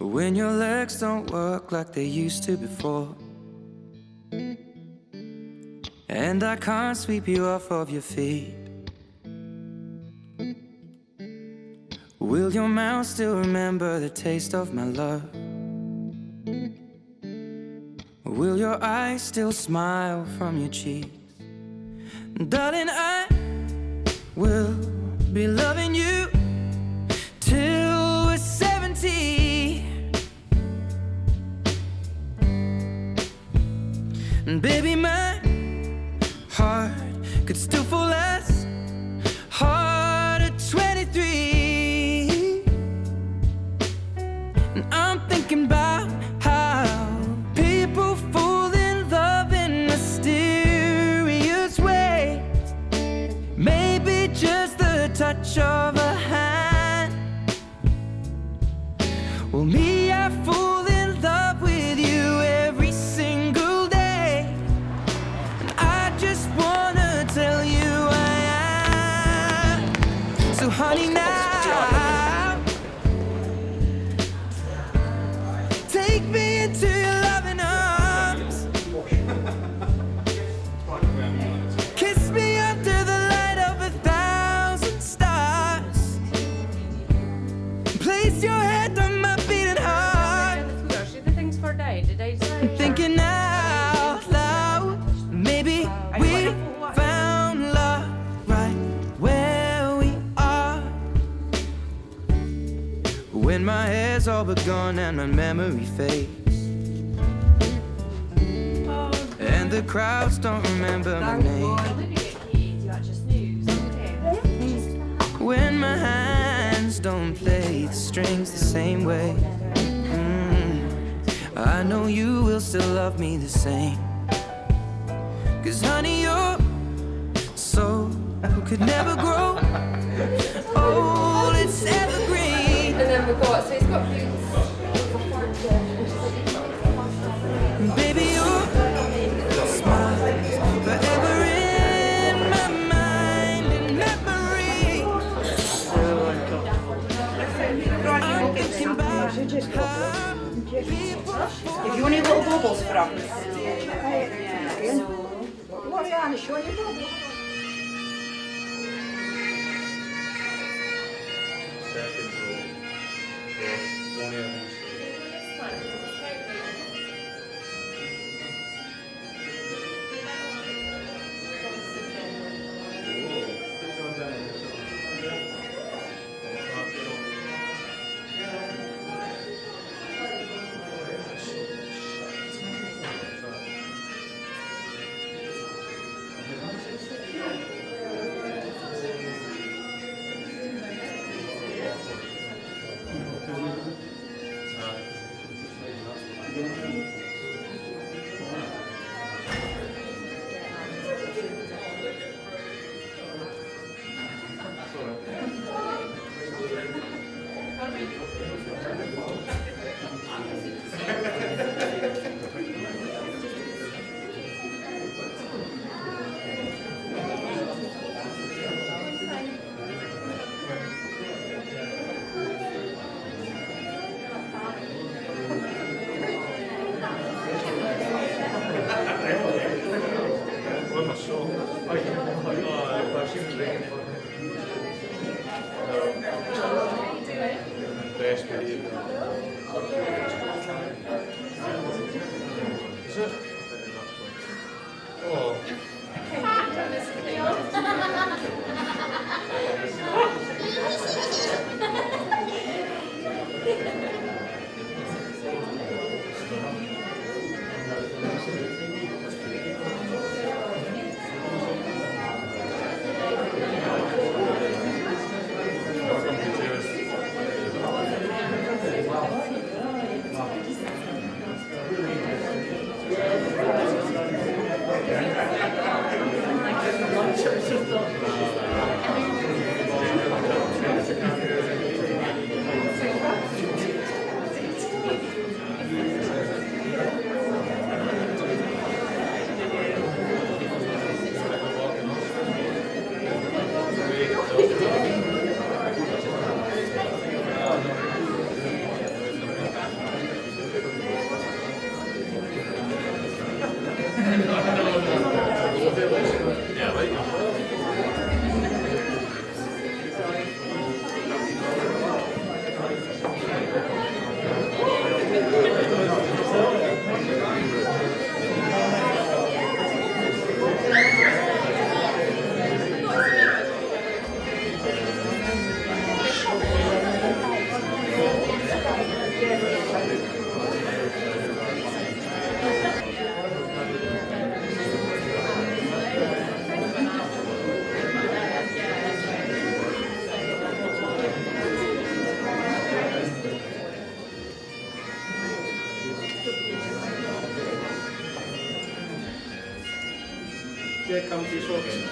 when your legs don't work like they used to before, and I can't sweep you off of your feet. Will your mouth still remember the taste of my love? Will your eyes still smile from your cheeks? Darling, I will be loving you till we're 70. And baby, my heart could still fall as hard at 23. And I'm thinking about how people fall in love in mysterious ways. Maybe just the touch of a hand. Well, me, I fall in love with you every single day, and I just wanna tell you I am. So honey, now take me into your loving arms. Kiss me under the light of 1,000 stars. Place your head on my beating heart. Thinking out loud, maybe we found love right where we are. When my hair's all but gone and my memory fades, and the crowds don't remember my name. When my hands don't play the strings the same way, I know you will still love me the same. 'Cause honey, your soul could never grow old, it's evergreen. And then we've got, so it's got boots. Baby, your smile forever in my mind and memory. I'm thinking about how people If you want any little bubbles from. What are you on? Show you bubbles. Best video. chair come to you shortly.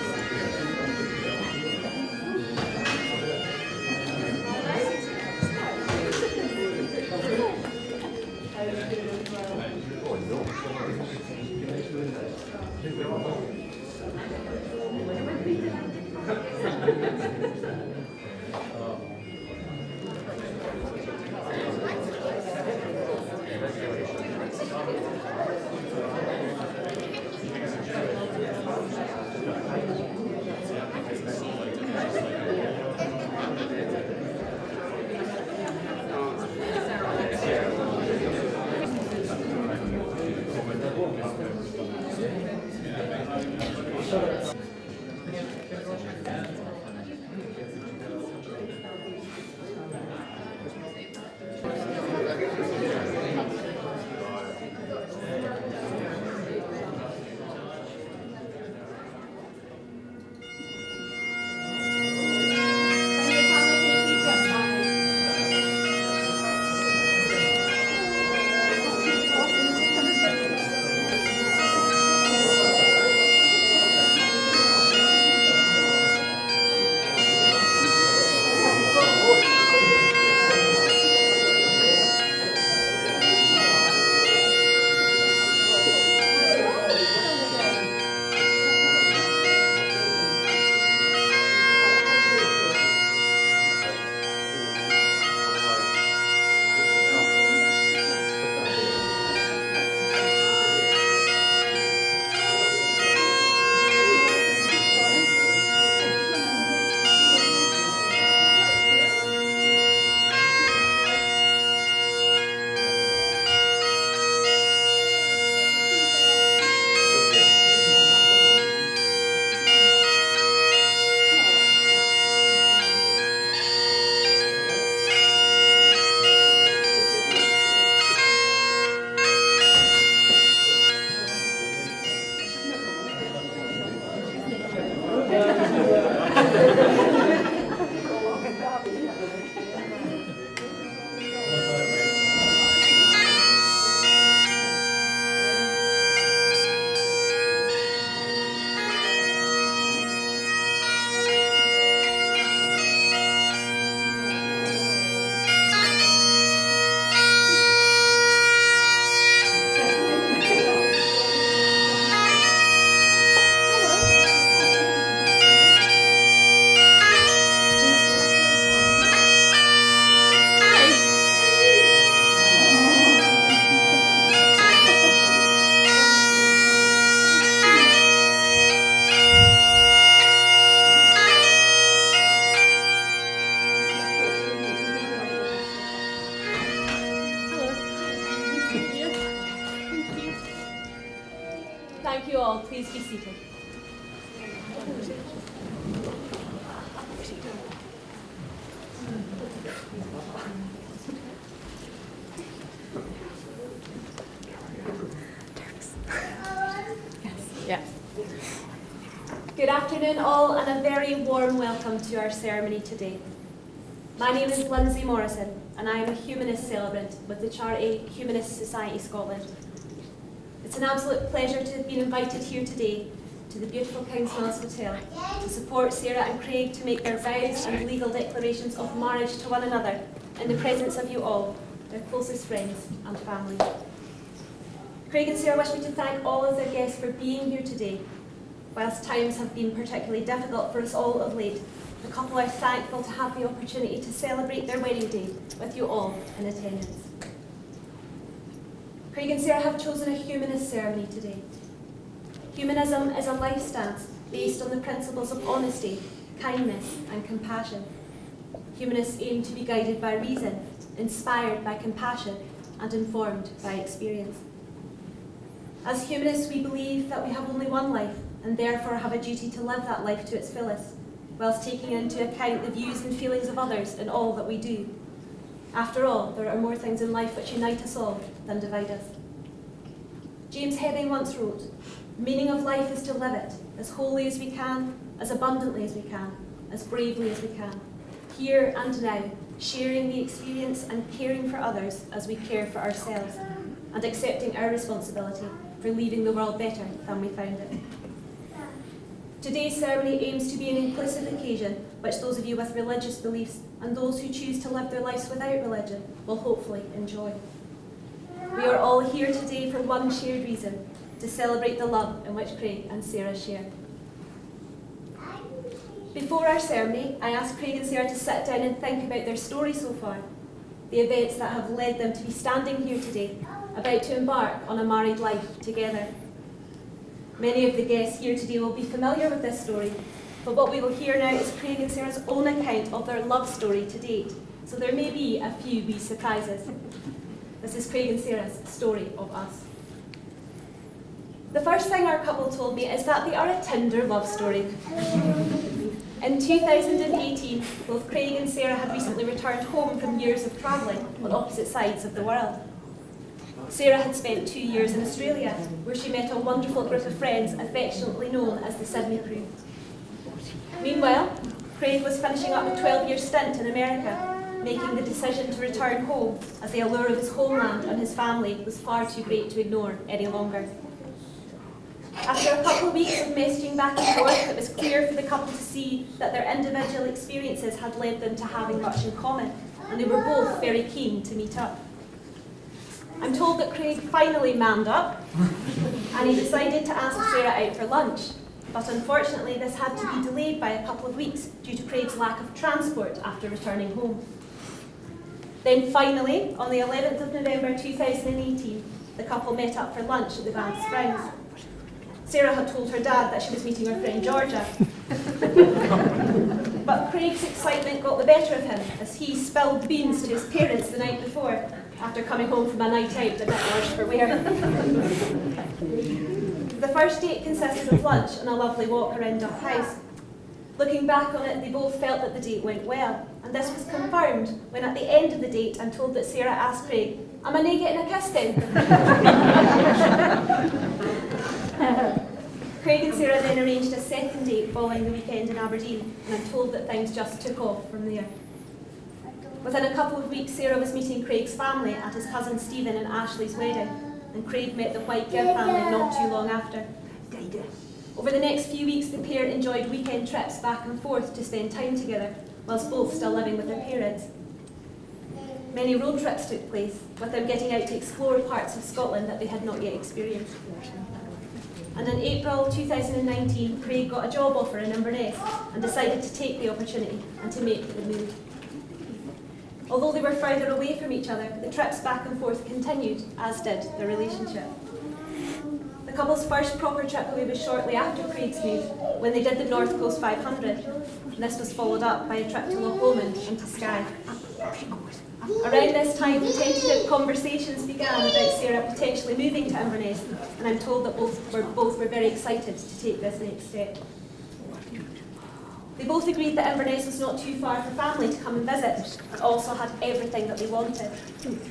Thank you all. Please be seated. Good afternoon all, and a very warm welcome to our ceremony today. My name is Lindsay Morrison, and I am a Humanist Celebrant with the charity Humanist Society Scotland. It's an absolute pleasure to have been invited here today to the beautiful King's Mills Hotel to support Sarah and Craig to make their vows and legal declarations of marriage to one another in the presence of you all, their closest friends and family. Craig and Sarah wish me to thank all of their guests for being here today. Whilst times have been particularly difficult for us all of late, the couple are thankful to have the opportunity to celebrate their wedding day with you all in attendance. Craig and Sarah have chosen a humanist ceremony today. Humanism is a life stance based on the principles of honesty, kindness and compassion. Humanists aim to be guided by reason, inspired by compassion and informed by experience. As humanists, we believe that we have only one life and therefore have a duty to live that life to its fullest, whilst taking into account the views and feelings of others in all that we do. After all, there are more things in life which unite us all than divide us. James Hebbing once wrote, "The meaning of life is to live it as wholly as we can, as abundantly as we can, as bravely as we can, here and now, sharing the experience and caring for others as we care for ourselves, and accepting our responsibility for leaving the world better than we found it." Today's ceremony aims to be an inclusive occasion which those of you with religious beliefs and those who choose to live their lives without religion will hopefully enjoy. We are all here today for one shared reason, to celebrate the love in which Craig and Sarah share. Before our ceremony, I asked Craig and Sarah to sit down and think about their story so far, the events that have led them to be standing here today, about to embark on a married life together. Many of the guests here today will be familiar with this story, but what we will hear now is Craig and Sarah's own account of their love story to date, so there may be a few wee surprises. This is Craig and Sarah's story of us. The first thing our couple told me is that they are a Tinder love story. In 2018, both Craig and Sarah had recently returned home from years of travelling on opposite sides of the world. Sarah had spent 2 years in Australia, where she met a wonderful group of friends affectionately known as the Sydney Crew. Meanwhile, Craig was finishing up a 12-year stint in America, making the decision to return home as the allure of his homeland and his family was far too great to ignore any longer. After a couple of weeks of messaging back and forth, it was clear for the couple to see that their individual experiences had led them to having much in common, and they were both very keen to meet up. I'm told that Craig finally manned up, and he decided to ask Sarah out for lunch, but unfortunately this had to be delayed by a couple of weeks due to Craig's lack of transport after returning home. Then finally, on the 11th of November 2018, the couple met up for lunch at the Banff Springs. Sarah had told her dad that she was meeting her friend Georgia. But Craig's excitement got the better of him as he spilled beans to his parents the night before, after coming home from a night out a bit worse for wear. The first date consisted of lunch and a lovely walk around Duff House. Looking back on it, they both felt that the date went well, and this was confirmed when at the end of the date I'm told that Sarah asked Craig, "Am I nae getting a kiss then?" Craig and Sarah then arranged a second date following the weekend in Aberdeen, and I'm told that things just took off from there. Within a couple of weeks, Sarah was meeting Craig's family at his cousin Stephen and Ashley's wedding, and Craig met the White-Gill family not too long after. Over the next few weeks, the pair enjoyed weekend trips back and forth to spend time together, whilst both still living with their parents. Many road trips took place, with them getting out to explore parts of Scotland that they had not yet experienced. And in April 2019, Craig got a job offer in Inverness and decided to take the opportunity and to make the move. Although they were further away from each other, the trips back and forth continued, as did their relationship. The couple's first proper trip away was shortly after Craig's move, when they did the North Coast 500. And this was followed up by a trip to Loch Lomond and to Skye. Around this time, tentative conversations began about Sarah potentially moving to Inverness, and I'm told that both were very excited to take this next step. They both agreed that Inverness was not too far for family to come and visit, and also had everything that they wanted.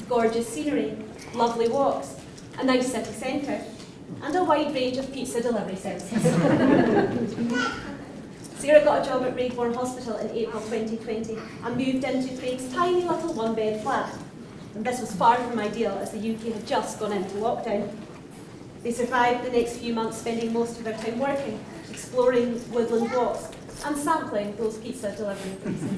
Gorgeous scenery, lovely walks, a nice city centre, and a wide range of pizza delivery services. Sarah got a job at Raigborn Hospital in April 2020 and moved into Craig's tiny little one-bed flat. And this was far from ideal as the UK had just gone into lockdown. They survived the next few months, spending most of their time working, exploring woodland walks, and sampling those pizza delivery places.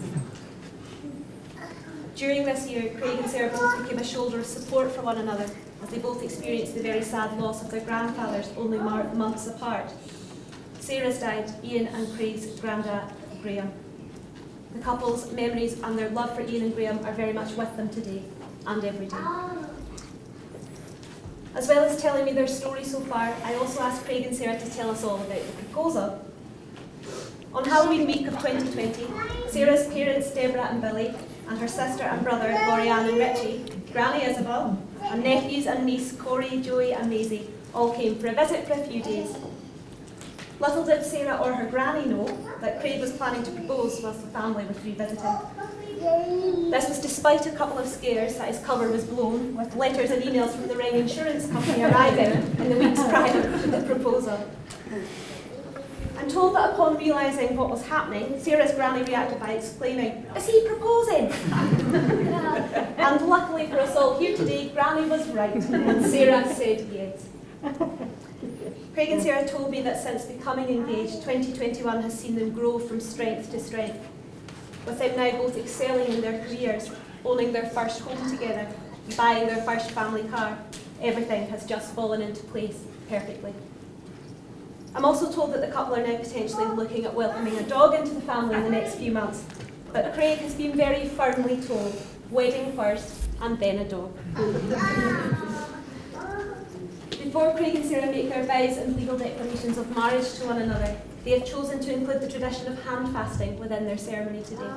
During this year, Craig and Sarah both became a shoulder of support for one another, as they both experienced the very sad loss of their grandfathers only months apart. Sarah's died, Ian and Craig's granddad, Graham. The couple's memories and their love for Ian and Graham are very much with them today and every day. As well as telling me their story so far, I also asked Craig and Sarah to tell us all about the proposal. On Halloween week of 2020, Sarah's parents, Deborah and Billy, and her sister and brother, Lorianne and Richie, Granny Isabel, and nephews and niece, Corey, Joey and Maisie, all came for a visit for a few days. Little did Sarah or her granny know that Craig was planning to propose whilst the family was revisiting. This was despite a couple of scares that his cover was blown, with letters and emails from the Ring Insurance Company arriving in the weeks prior to the proposal. I'm told that upon realising what was happening, Sarah's granny reacted by exclaiming, "Is he proposing?" And luckily for us all here today, Granny was right, and Sarah said yes. Craig and Sarah told me that since becoming engaged, 2021 has seen them grow from strength to strength. With them now both excelling in their careers, owning their first home together, buying their first family car, everything has just fallen into place perfectly. I'm also told that the couple are now potentially looking at welcoming a dog into the family in the next few months. But Craig has been very firmly told, wedding first and then a dog. Before Craig and Sarah make their vows and legal declarations of marriage to one another, they have chosen to include the tradition of hand fasting within their ceremony today.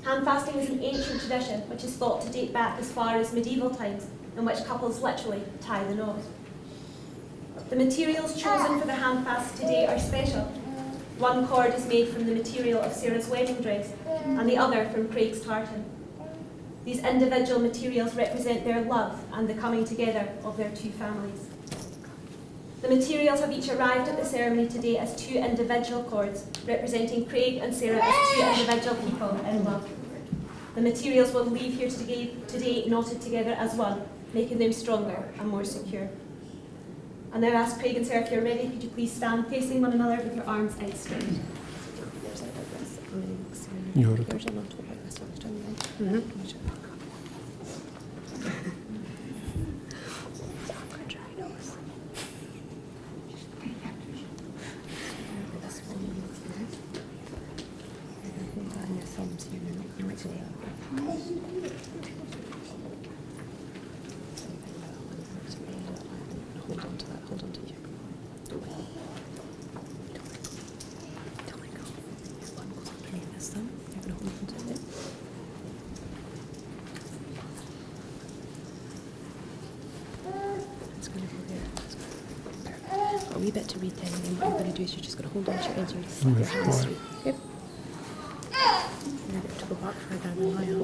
Hand fasting is an ancient tradition which is thought to date back as far as medieval times, in which couples literally tie the knot. The materials chosen for the hand fast today are special. One cord is made from the material of Sarah's wedding dress, and the other from Craig's tartan. These individual materials represent their love and the coming together of their two families. The materials have each arrived at the ceremony today as two individual cords, representing Craig and Sarah as two individual people in love. The materials will leave here today knotted together as one, making them stronger and more secure. I'll now ask Craig and Sarah, if you're ready, could you please stand facing one another with your arms outstretched. A wee bit to read then, and then what you're going to do is you're just going to hold on to your edge and just slip your hands through. Okay? And then to go back further than I am.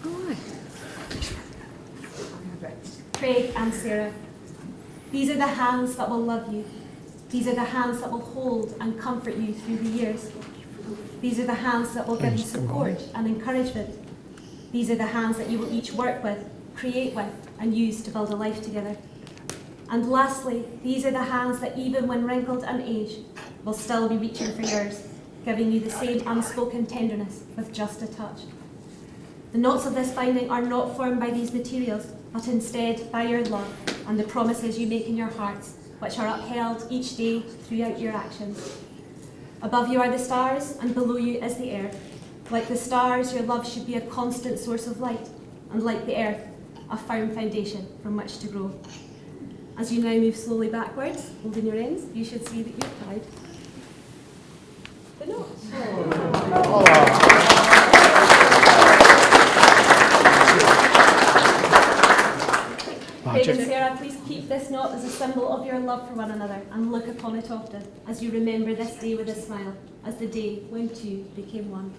Oh, aye. Craig and Sarah, these are the hands that will love you. These are the hands that will hold and comfort you through the years. These are the hands that will give you support and encouragement. These are the hands that you will each work with, create with, and use to build a life together. And lastly, these are the hands that even when wrinkled and aged, will still be reaching for yours, giving you the same unspoken tenderness with just a touch. The knots of this binding are not formed by these materials, but instead by your love and the promises you make in your hearts, which are upheld each day throughout your actions. Above you are the stars, and below you is the earth. Like the stars, your love should be a constant source of light, and like the earth, a firm foundation from which to grow. As you now move slowly backwards, holding your ends, you should see that you've tied the knot. Craig and Sarah, please keep this knot as a symbol of your love for one another and look upon it often as you remember this day with a smile, as the day when two became one.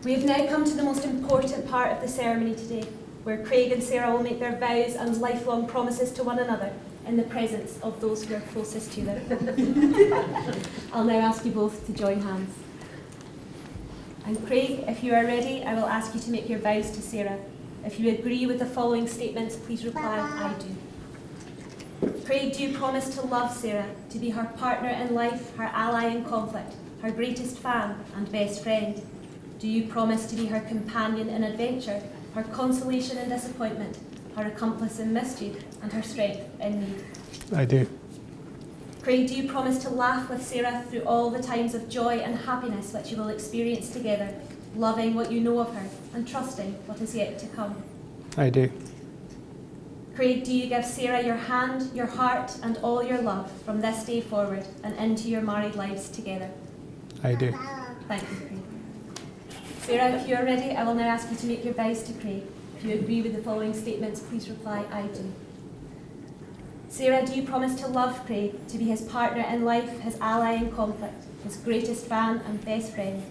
We have now come to the most important part of the ceremony today, where Craig and Sarah will make their vows and lifelong promises to one another in the presence of those who are closest to them. I'll now ask you both to join hands. And Craig, if you are ready, I will ask you to make your vows to Sarah. If you agree with the following statements, please reply, I do. Craig, do you promise to love Sarah, to be her partner in life, her ally in conflict, her greatest fan and best friend? Do you promise to be her companion in adventure, her consolation in disappointment, her accomplice in mischief, and her strength in need? I do. Craig, do you promise to laugh with Sarah through all the times of joy and happiness which you will experience together, loving what you know of her and trusting what is yet to come? I do. Craig, do you give Sarah your hand, your heart, and all your love from this day forward and into your married lives together? I do. Thank you, Craig. Sarah, if you are ready, I will now ask you to make your vows to Craig. If you agree with the following statements, please reply, I do. Sarah, do you promise to love Craig, to be his partner in life, his ally in conflict, his greatest fan and best friend?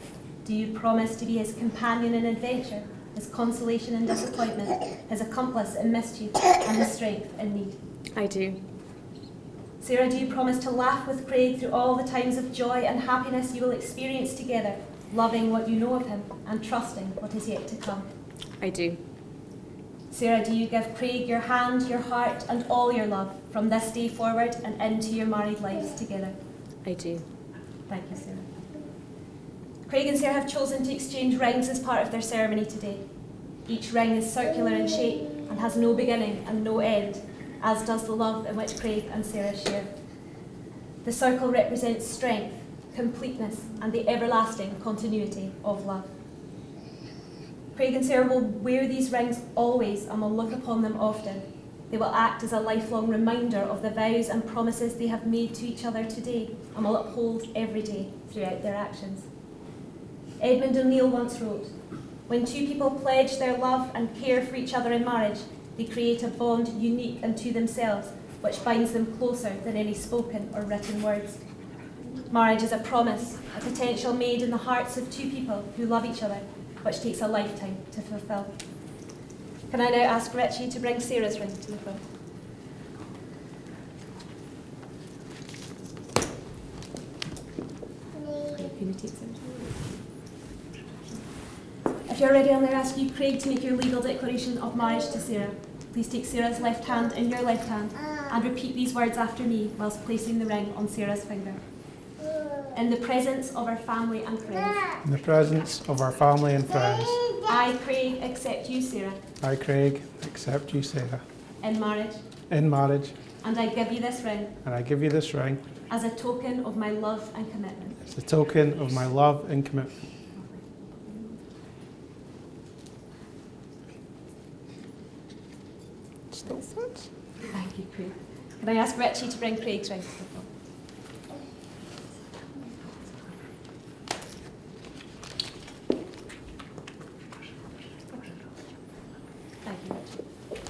Do you promise to be his companion in adventure, his consolation in disappointment, his accomplice in mischief, and his strength in need? I do. Sarah, do you promise to laugh with Craig through all the times of joy and happiness you will experience together, loving what you know of him and trusting what is yet to come? I do. Sarah, do you give Craig your hand, your heart, and all your love from this day forward and into your married lives together? I do. Thank you, Sarah. Craig and Sarah have chosen to exchange rings as part of their ceremony today. Each ring is circular in shape and has no beginning and no end, as does the love in which Craig and Sarah share. The circle represents strength, completeness, and the everlasting continuity of love. Craig and Sarah will wear these rings always and will look upon them often. They will act as a lifelong reminder of the vows and promises they have made to each other today and will uphold every day throughout their actions. Edmund O'Neill once wrote, "When two people pledge their love and care for each other in marriage, they create a bond unique unto themselves, which binds them closer than any spoken or written words." Marriage is a promise, a potential made in the hearts of two people who love each other, which takes a lifetime to fulfill. Can I now ask Richie to bring Sarah's ring to the front? Can you take some? If you're ready, I'll now ask you, Craig, to make your legal declaration of marriage to Sarah. Please take Sarah's left hand in your left hand and repeat these words after me whilst placing the ring on Sarah's finger. In the presence of our family and friends, In the presence of our family and friends, I, Craig, accept you, Sarah, I, Craig, accept you, Sarah, in marriage, in marriage, and I give you this ring and I give you this ring as a token of my love and commitment. as a token of my love and commitment. Still fits. Thank you, Craig. Can I ask Richie to bring Craig's ring to the front? Thank you, Richie.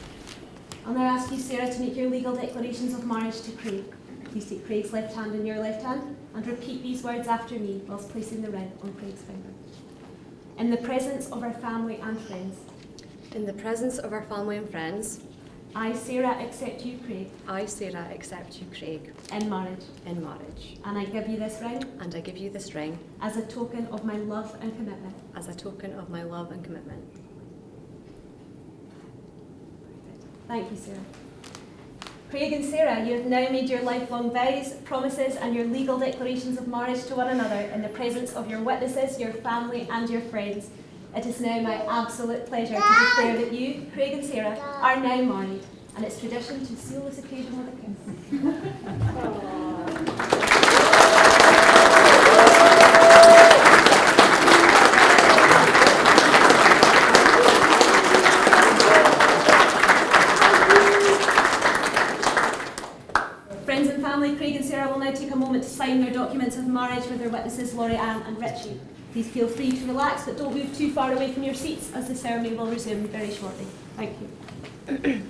I'll now ask you, Sarah, to make your legal declarations of marriage to Craig. Please take Craig's left hand in your left hand and repeat these words after me whilst placing the ring on Craig's finger. In the presence of our family and friends, In the presence of our family and friends, I, Sarah, accept you, Craig, I, Sarah, accept you, Craig, in marriage, in marriage, and I give you this ring and I give you this ring as a token of my love and commitment. as a token of my love and commitment. Thank you, Sarah. Craig and Sarah, you have now made your lifelong vows, promises, and your legal declarations of marriage to one another in the presence of your witnesses, your family, and your friends. It is now my absolute pleasure to declare that you, Craig and Sarah, are now married, and it's tradition to seal this occasion with a kiss. Friends and family, Craig and Sarah will now take a moment to sign their documents of marriage with their witnesses, Laurie Ann and Richie. Please feel free to relax, but don't move too far away from your seats as the ceremony will resume very shortly. Thank you.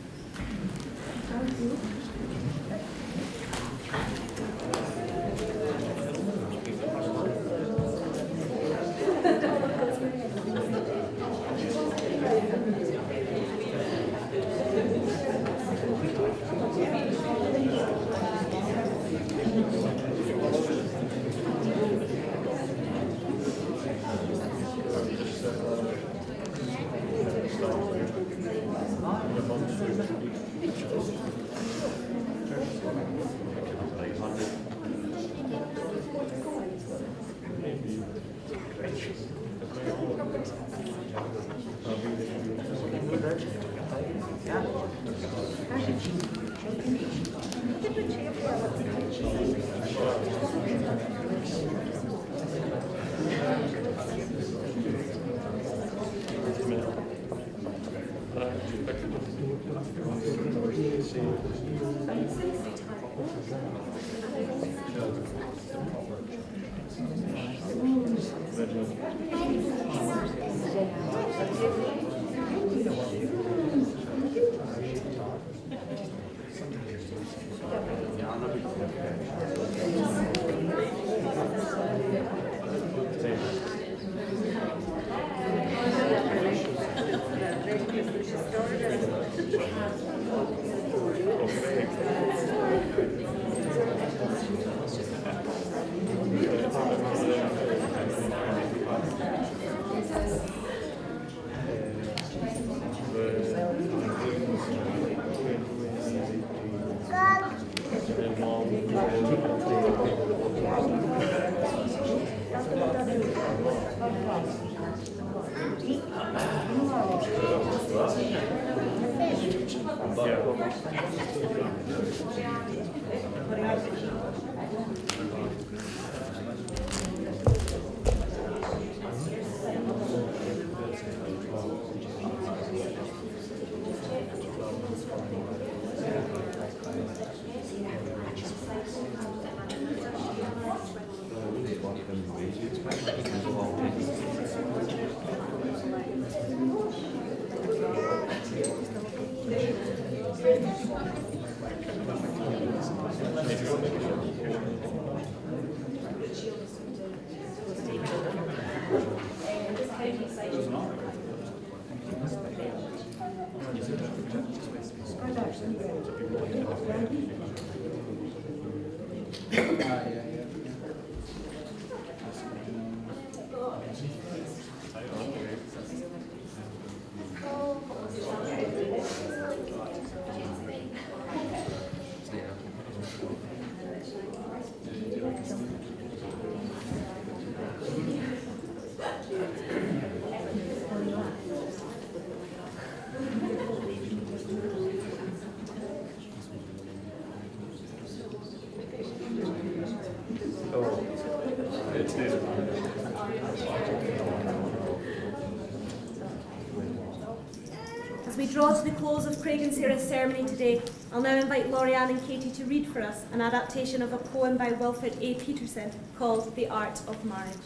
As we draw to the close of Craig and Sarah's ceremony today, I'll now invite Laurianne and Katie to read for us an adaptation of a poem by Wilfred A. Peterson called The Art of Marriage.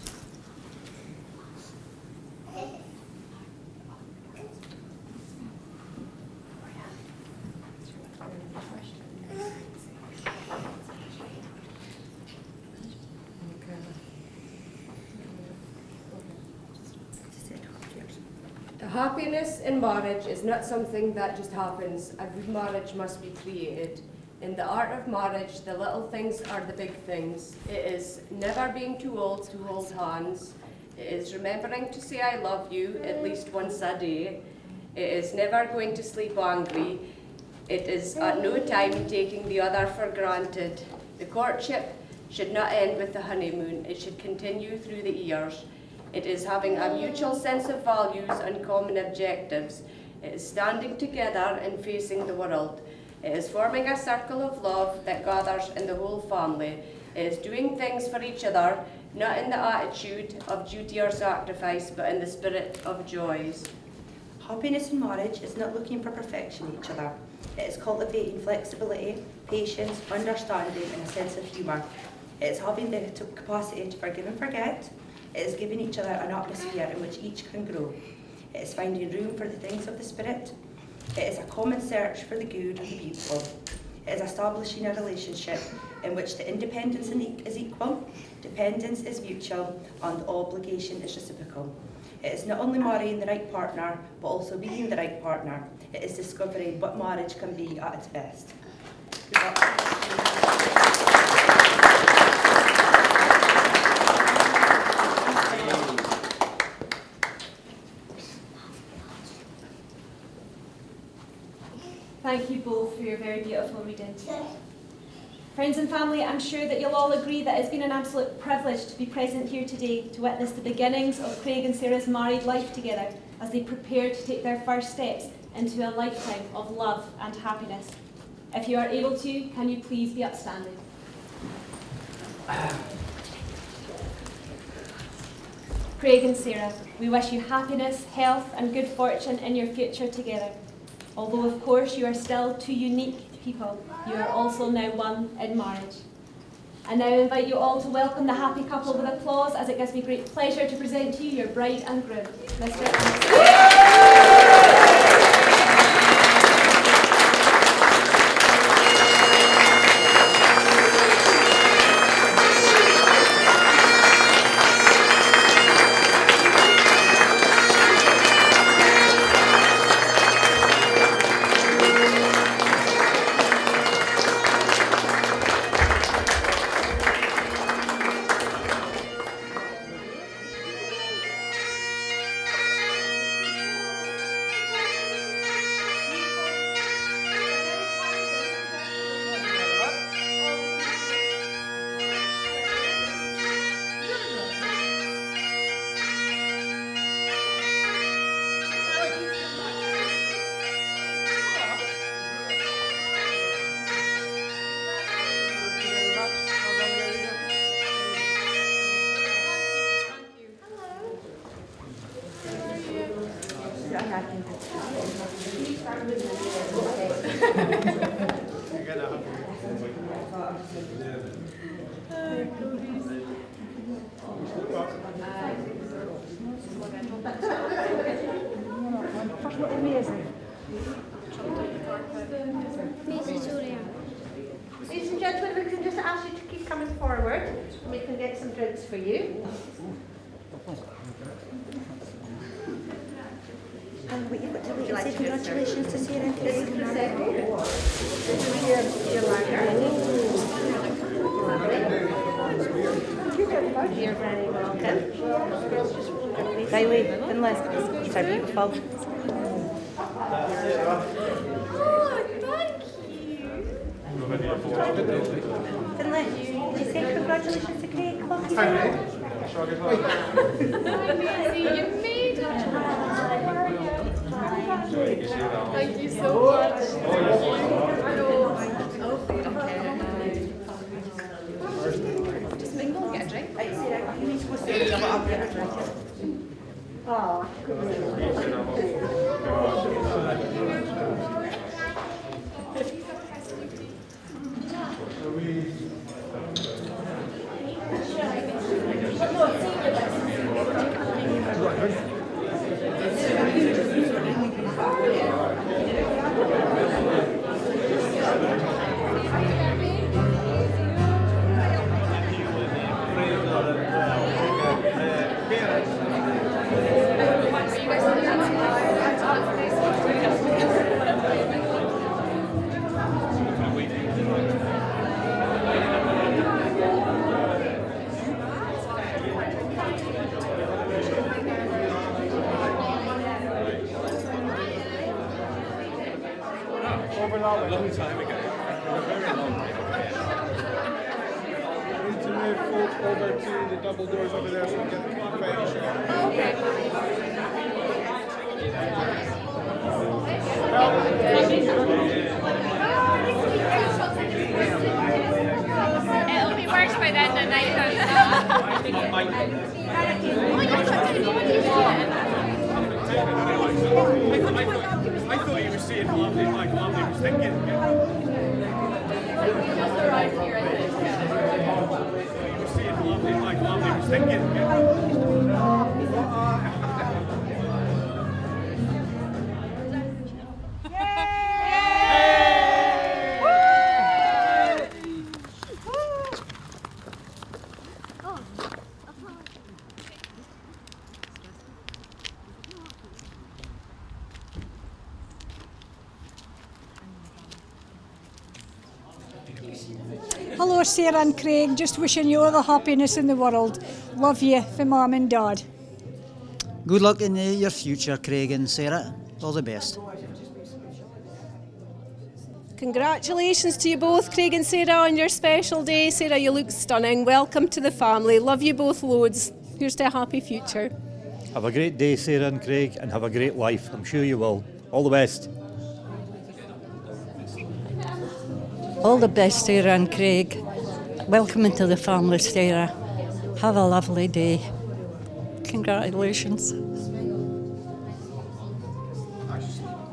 Happiness in marriage is not something that just happens. A good marriage must be created. In the art of marriage, the little things are the big things. It is never being too old to hold hands. It is remembering to say I love you at least once a day. It is never going to sleep angry. It is at no time taking the other for granted. The courtship should not end with the honeymoon. It should continue through the years. It is having a mutual sense of values and common objectives. It is standing together and facing the world. It is forming a circle of love that gathers in the whole family. It is doing things for each other, not in the attitude of duty or sacrifice, but in the spirit of joys. Happiness in marriage is not looking for perfection in each other. It is cultivating flexibility, patience, understanding and a sense of humour. It is having the capacity to forgive and forget. It is giving each other an atmosphere in which each can grow. It is finding room for the things of the spirit. It is a common search for the good and the beautiful. It is establishing a relationship in which the independence is equal, dependence is mutual, and obligation is reciprocal. It is not only marrying the right partner, but also being the right partner. It is discovering what marriage can be at its best. Thank you both for your very beautiful reading. Friends and family, I'm sure that you'll all agree that it's been an absolute privilege to be present here today to witness the beginnings of Craig and Sarah's married life together as they prepare to take their first steps into a lifetime of love and happiness. If you are able to, can you please be upstanding? Craig and Sarah, we wish you happiness, health and good fortune in your future together. Although, of course, you are still two unique people, you are also now one in marriage. I now invite you all to welcome the happy couple with applause, as it gives me great pleasure to present to you your bride and groom, Mr. and Mrs. Ladies and gentlemen, we can just ask you to keep coming forward and we can get some drinks for you. And what you've got to wait and say congratulations to Sarah and Craig. You're very welcome. Riley, Finlay, these are beautiful. Finlay, did you say congratulations to Craig? Come on, You made it. Thank you so much. Just mingle and get a drink. Right, Sarah, you need to go sit down. I'll get a drink. long time ago. A very long time ago. We need to move folks over to the double doors over there so we get the confetti shot. It'll be worse by then than I I thought you were saying lovely, like lovely was thinking. You were saying lovely, like lovely was thinking. Hello, Sarah and Craig. Just wishing you all the happiness in the world. Love you from Mum and Dad. Good luck in your future, Craig and Sarah. All the best. Congratulations to you both, Craig and Sarah, on your special day. Sarah, you look stunning. Welcome to the family. Love you both loads. Here's to a happy future. Have a great day, Sarah and Craig, and have a great life. I'm sure you will. All the best. All the best, Sarah and Craig. Welcome into the family, Sarah. Have a lovely day. Congratulations.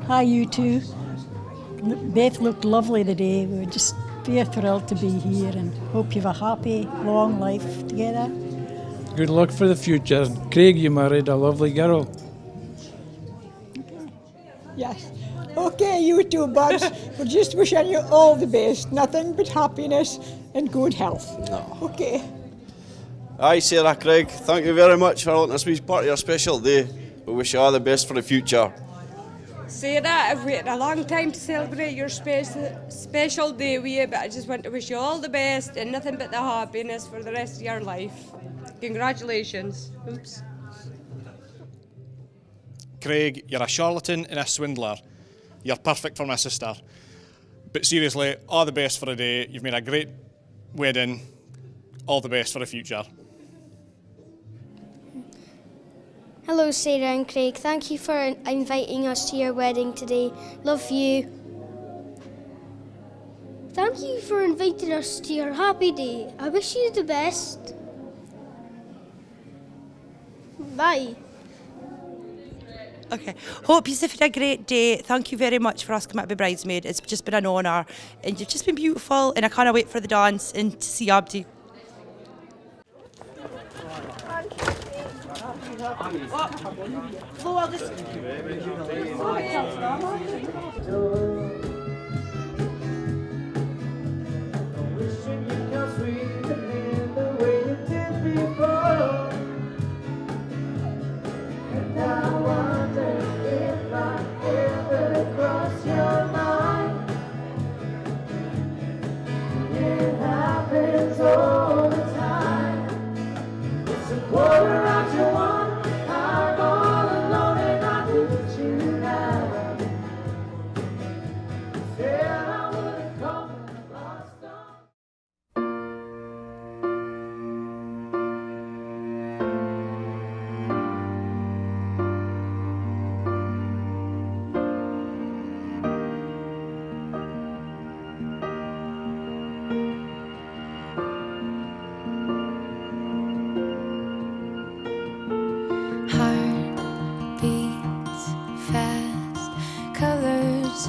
Hi, you two. Both looked lovely today. We were just very thrilled to be here and hope you have a happy, long life together. Good luck for the future. Craig, you married a lovely girl. Yes. Okay, you two buds. We're just wishing you all the best. Nothing but happiness and good health. Okay. Hi, Sarah, Craig. Thank you very much for letting us be part of your special day. We wish you all the best for the future. Sarah, I've waited a long time to celebrate your special day with you, but I just want to wish you all the best and nothing but the happiness for the rest of your life. Congratulations. Oops. Craig, you're a charlatan and a swindler. You're perfect for my sister. But seriously, all the best for the day. You've made a great wedding. All the best for the future. Hello, Sarah and Craig. Thank you for inviting us to your wedding today. Love you. Thank you for inviting us to your happy day. I wish you the best. Bye. Okay. Hope you've had a great day. Thank you very much for asking me to be bridesmaid. It's just been an honour, and you've just been beautiful, and I can't wait for the dance and to see Abdi. Flo, I'll just...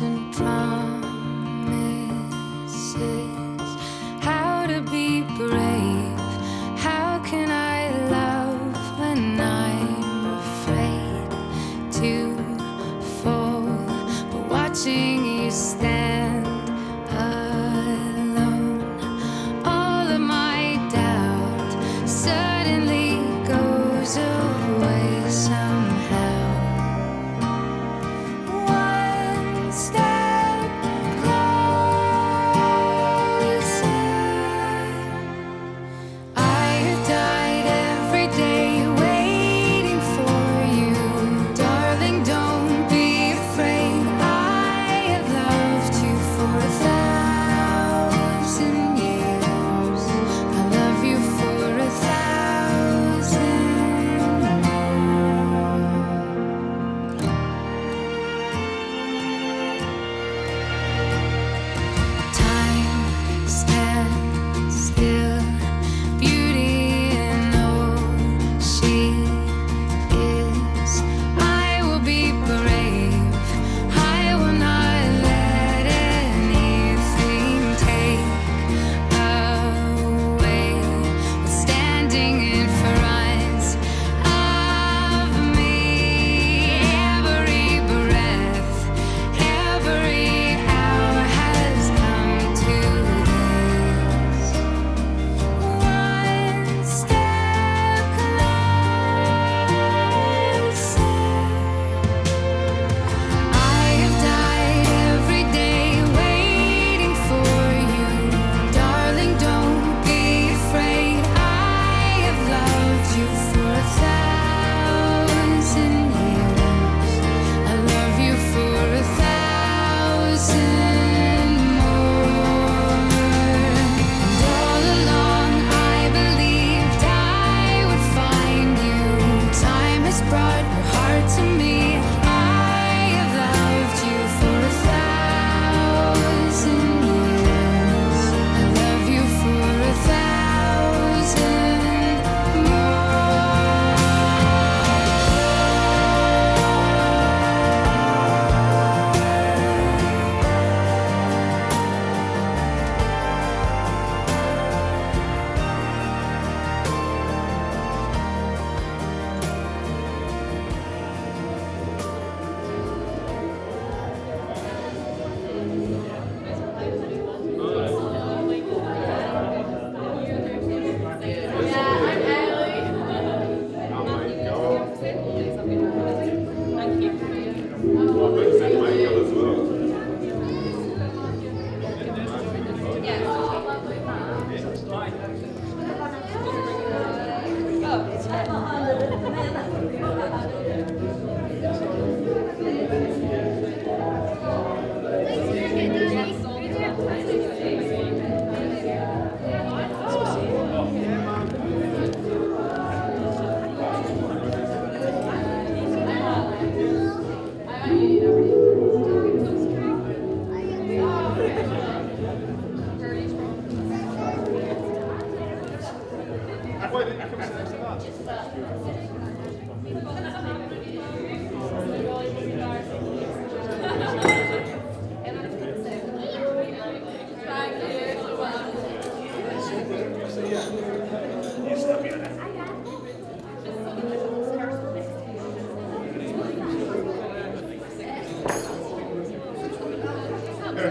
and promises, how to be brave, how can I love when I'm afraid to fall, but watching you stand alone, all of my doubt suddenly goes away somehow. I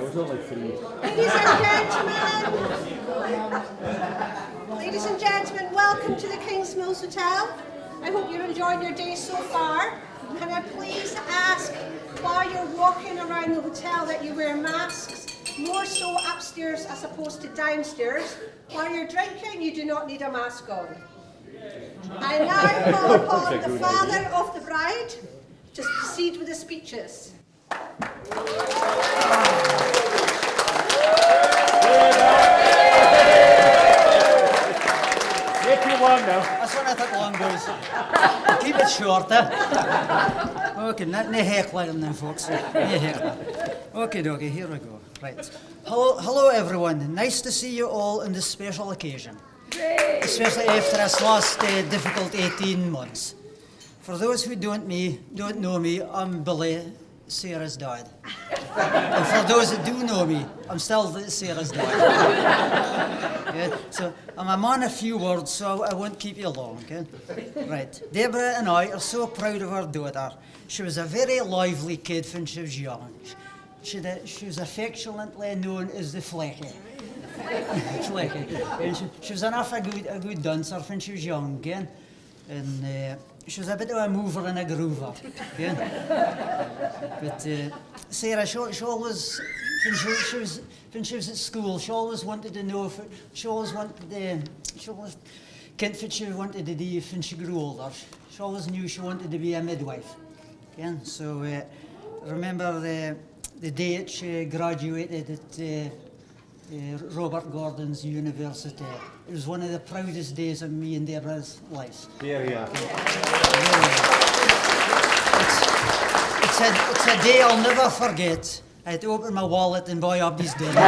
was only 3. Ladies and gentlemen, welcome to the King's Mills Hotel. I hope you're enjoying your day so far. Can I please ask, while you're walking around the hotel, that you wear masks, more so upstairs as opposed to downstairs. While you're drinking, you do not need a mask on. I now call upon the father of the bride to proceed with the speeches. Make you long now. That's what I think long goes. Keep it short, eh? Okay, no heckling then, folks. No heckling. Okay, dokie, here we go. Right. Hello, everyone. Nice to see you all on this special occasion. Especially after this last difficult 18 months. For those who don't know me, I'm Billy, Sarah's dad. And for those that do know me, I'm still Sarah's dad. Okay? So I'm a man of few words, so I won't keep you long. Okay? Right. Deborah and I are so proud of our daughter. She was a very lively kid when she was young. she was affectionately known as the Flecky. Flecky. And she was enough a good dancer when she was young, again. And she was a bit of a mover and a groover, again. But Sarah, she always, when she was at school, she always wanted to know, she always kent what she wanted to do when she grew older. She always knew she wanted to be a midwife. Again. So I remember the day that she graduated at Robert Gordon's University. It was one of the proudest days of me and Deborah's lives. Yeah. It's a day I'll never forget. I had to open my wallet and buy up this dinner.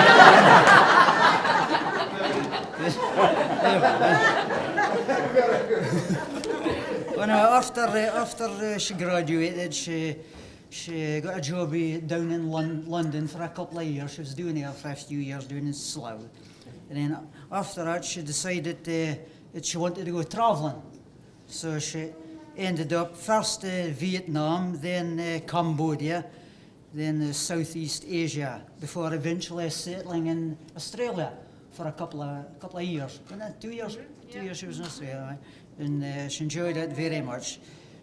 After she graduated, she got a job down in London for a couple of years. She was doing there for a few years, doing in Slough. And then after that, she decided that she wanted to go travelling. So she ended up first Vietnam, then Cambodia, then Southeast Asia, before eventually settling in Australia for a couple of years. Wasn't it 2 years? 2 years she was in Australia, and she enjoyed it very much.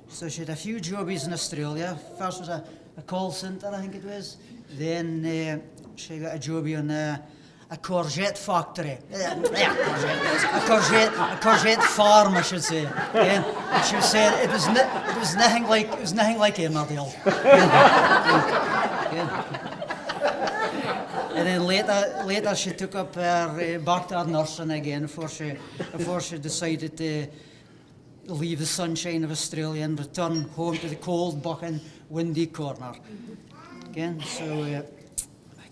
So she had a few jobbies in Australia. First was a call centre, I think it was. Then she got a jobbie on a courgette factory. A courgette farm, I should say. Yeah. And she was saying it was nothing like Emmerdale. And then later she took up back to her nursing again before she decided to leave the sunshine of Australia and return home to the cold, bucking, windy corner. Again, so I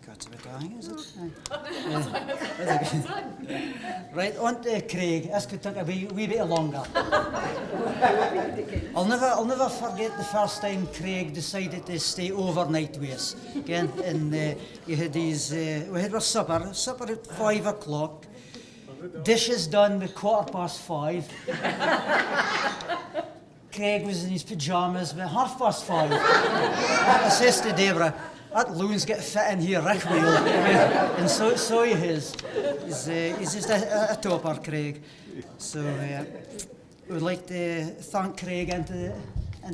got to be dying, is it? Right, on to Craig. This could take a wee bit longer. I'll never forget the first time Craig decided to stay overnight with us. Again, and he had these. We had our supper at 5 o'clock. Dishes done at 5:15. Craig was in his pyjamas by 5:30. I says to Deborah, that loon's get fit in here, Rick Wheel. And so he is. He's just a topper, Craig. So we'd like to thank Craig into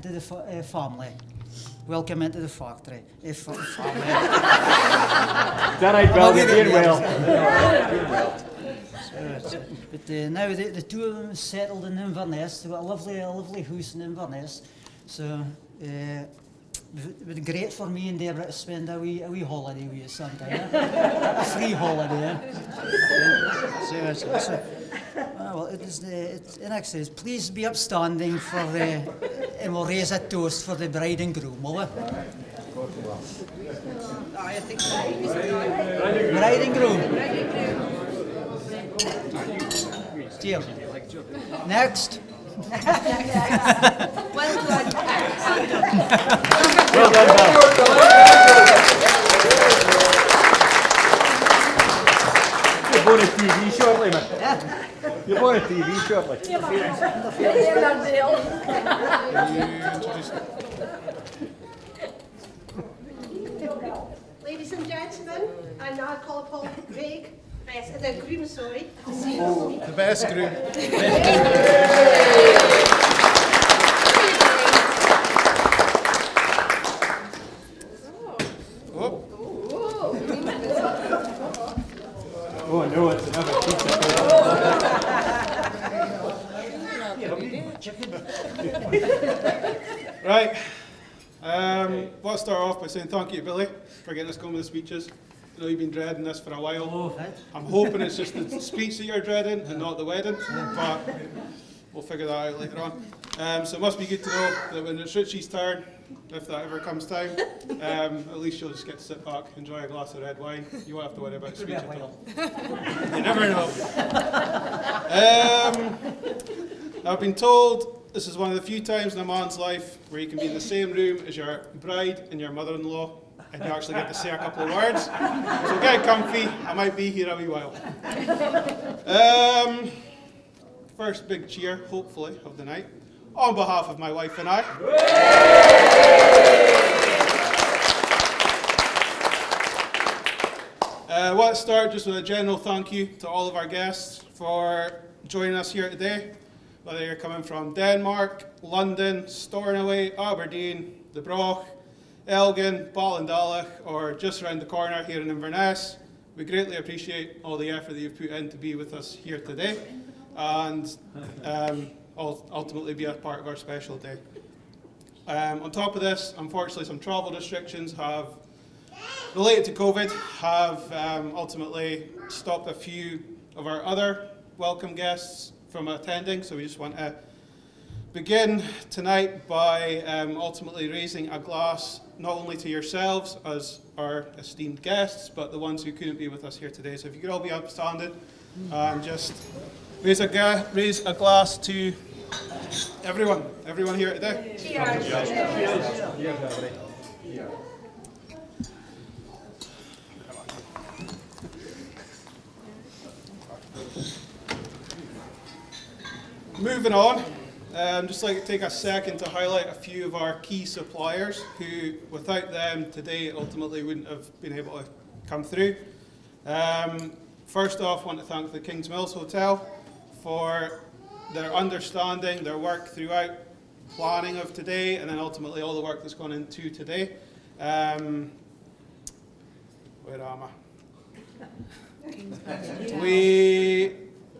the family. Welcome into the factory. Family. That right, Bill, you're doing well. But now the two of them settled in Inverness. They've got a lovely house in Inverness. So it would be great for me and Deborah to spend a wee holiday with you sometime. A free holiday. Well, in excess, please be upstanding for and we'll raise a toast for the bride and groom, will we? Bride and groom. Cheers. Next. Well done. Well done, You're going to TV shortly, man. You're going to TV shortly. Ladies and gentlemen, I now call upon Craig, the groom, sorry. The best groom. Oh no, it's another pizza. Right. I'll start off by saying thank you to Billy for getting us going with the speeches. I know you've been dreading this for a while. I'm hoping it's just the speech that you're dreading and not the wedding, but we'll figure that out later on. So it must be good to know that when it's Richie's turn, if that ever comes time, at least you'll just get to sit back, enjoy a glass of red wine. You won't have to worry about speech at all. You never know. I've been told this is one of the few times in a man's life where you can be in the same room as your bride and your mother-in-law, and you actually get to say a couple of words. So get comfy, I might be here a wee while. First big cheer, hopefully, of the night, on behalf of my wife and I. I want to start just with a general thank you to all of our guests for joining us here today, whether you're coming from Denmark, London, Stornoway, Aberdeen, the Broch, Elgin, Ballindalach, or just around the corner here in Inverness. We greatly appreciate all the effort that you've put in to be with us here today and ultimately be a part of our special day. On top of this, unfortunately, some travel restrictions related to COVID have ultimately stopped a few of our other welcome guests from attending, so we just want to begin tonight by ultimately raising a glass not only to yourselves as our esteemed guests, but the ones who couldn't be with us here today. So if you could all be upstanding and just raise a glass to everyone here today. Cheers. Cheers. Moving on, I'd just like to take a second to highlight a few of our key suppliers who, without them today, ultimately wouldn't have been able to come through. First off, I want to thank the King's Mills Hotel for their understanding, their work throughout planning of today, and then ultimately all the work that's gone into today. Where am I? We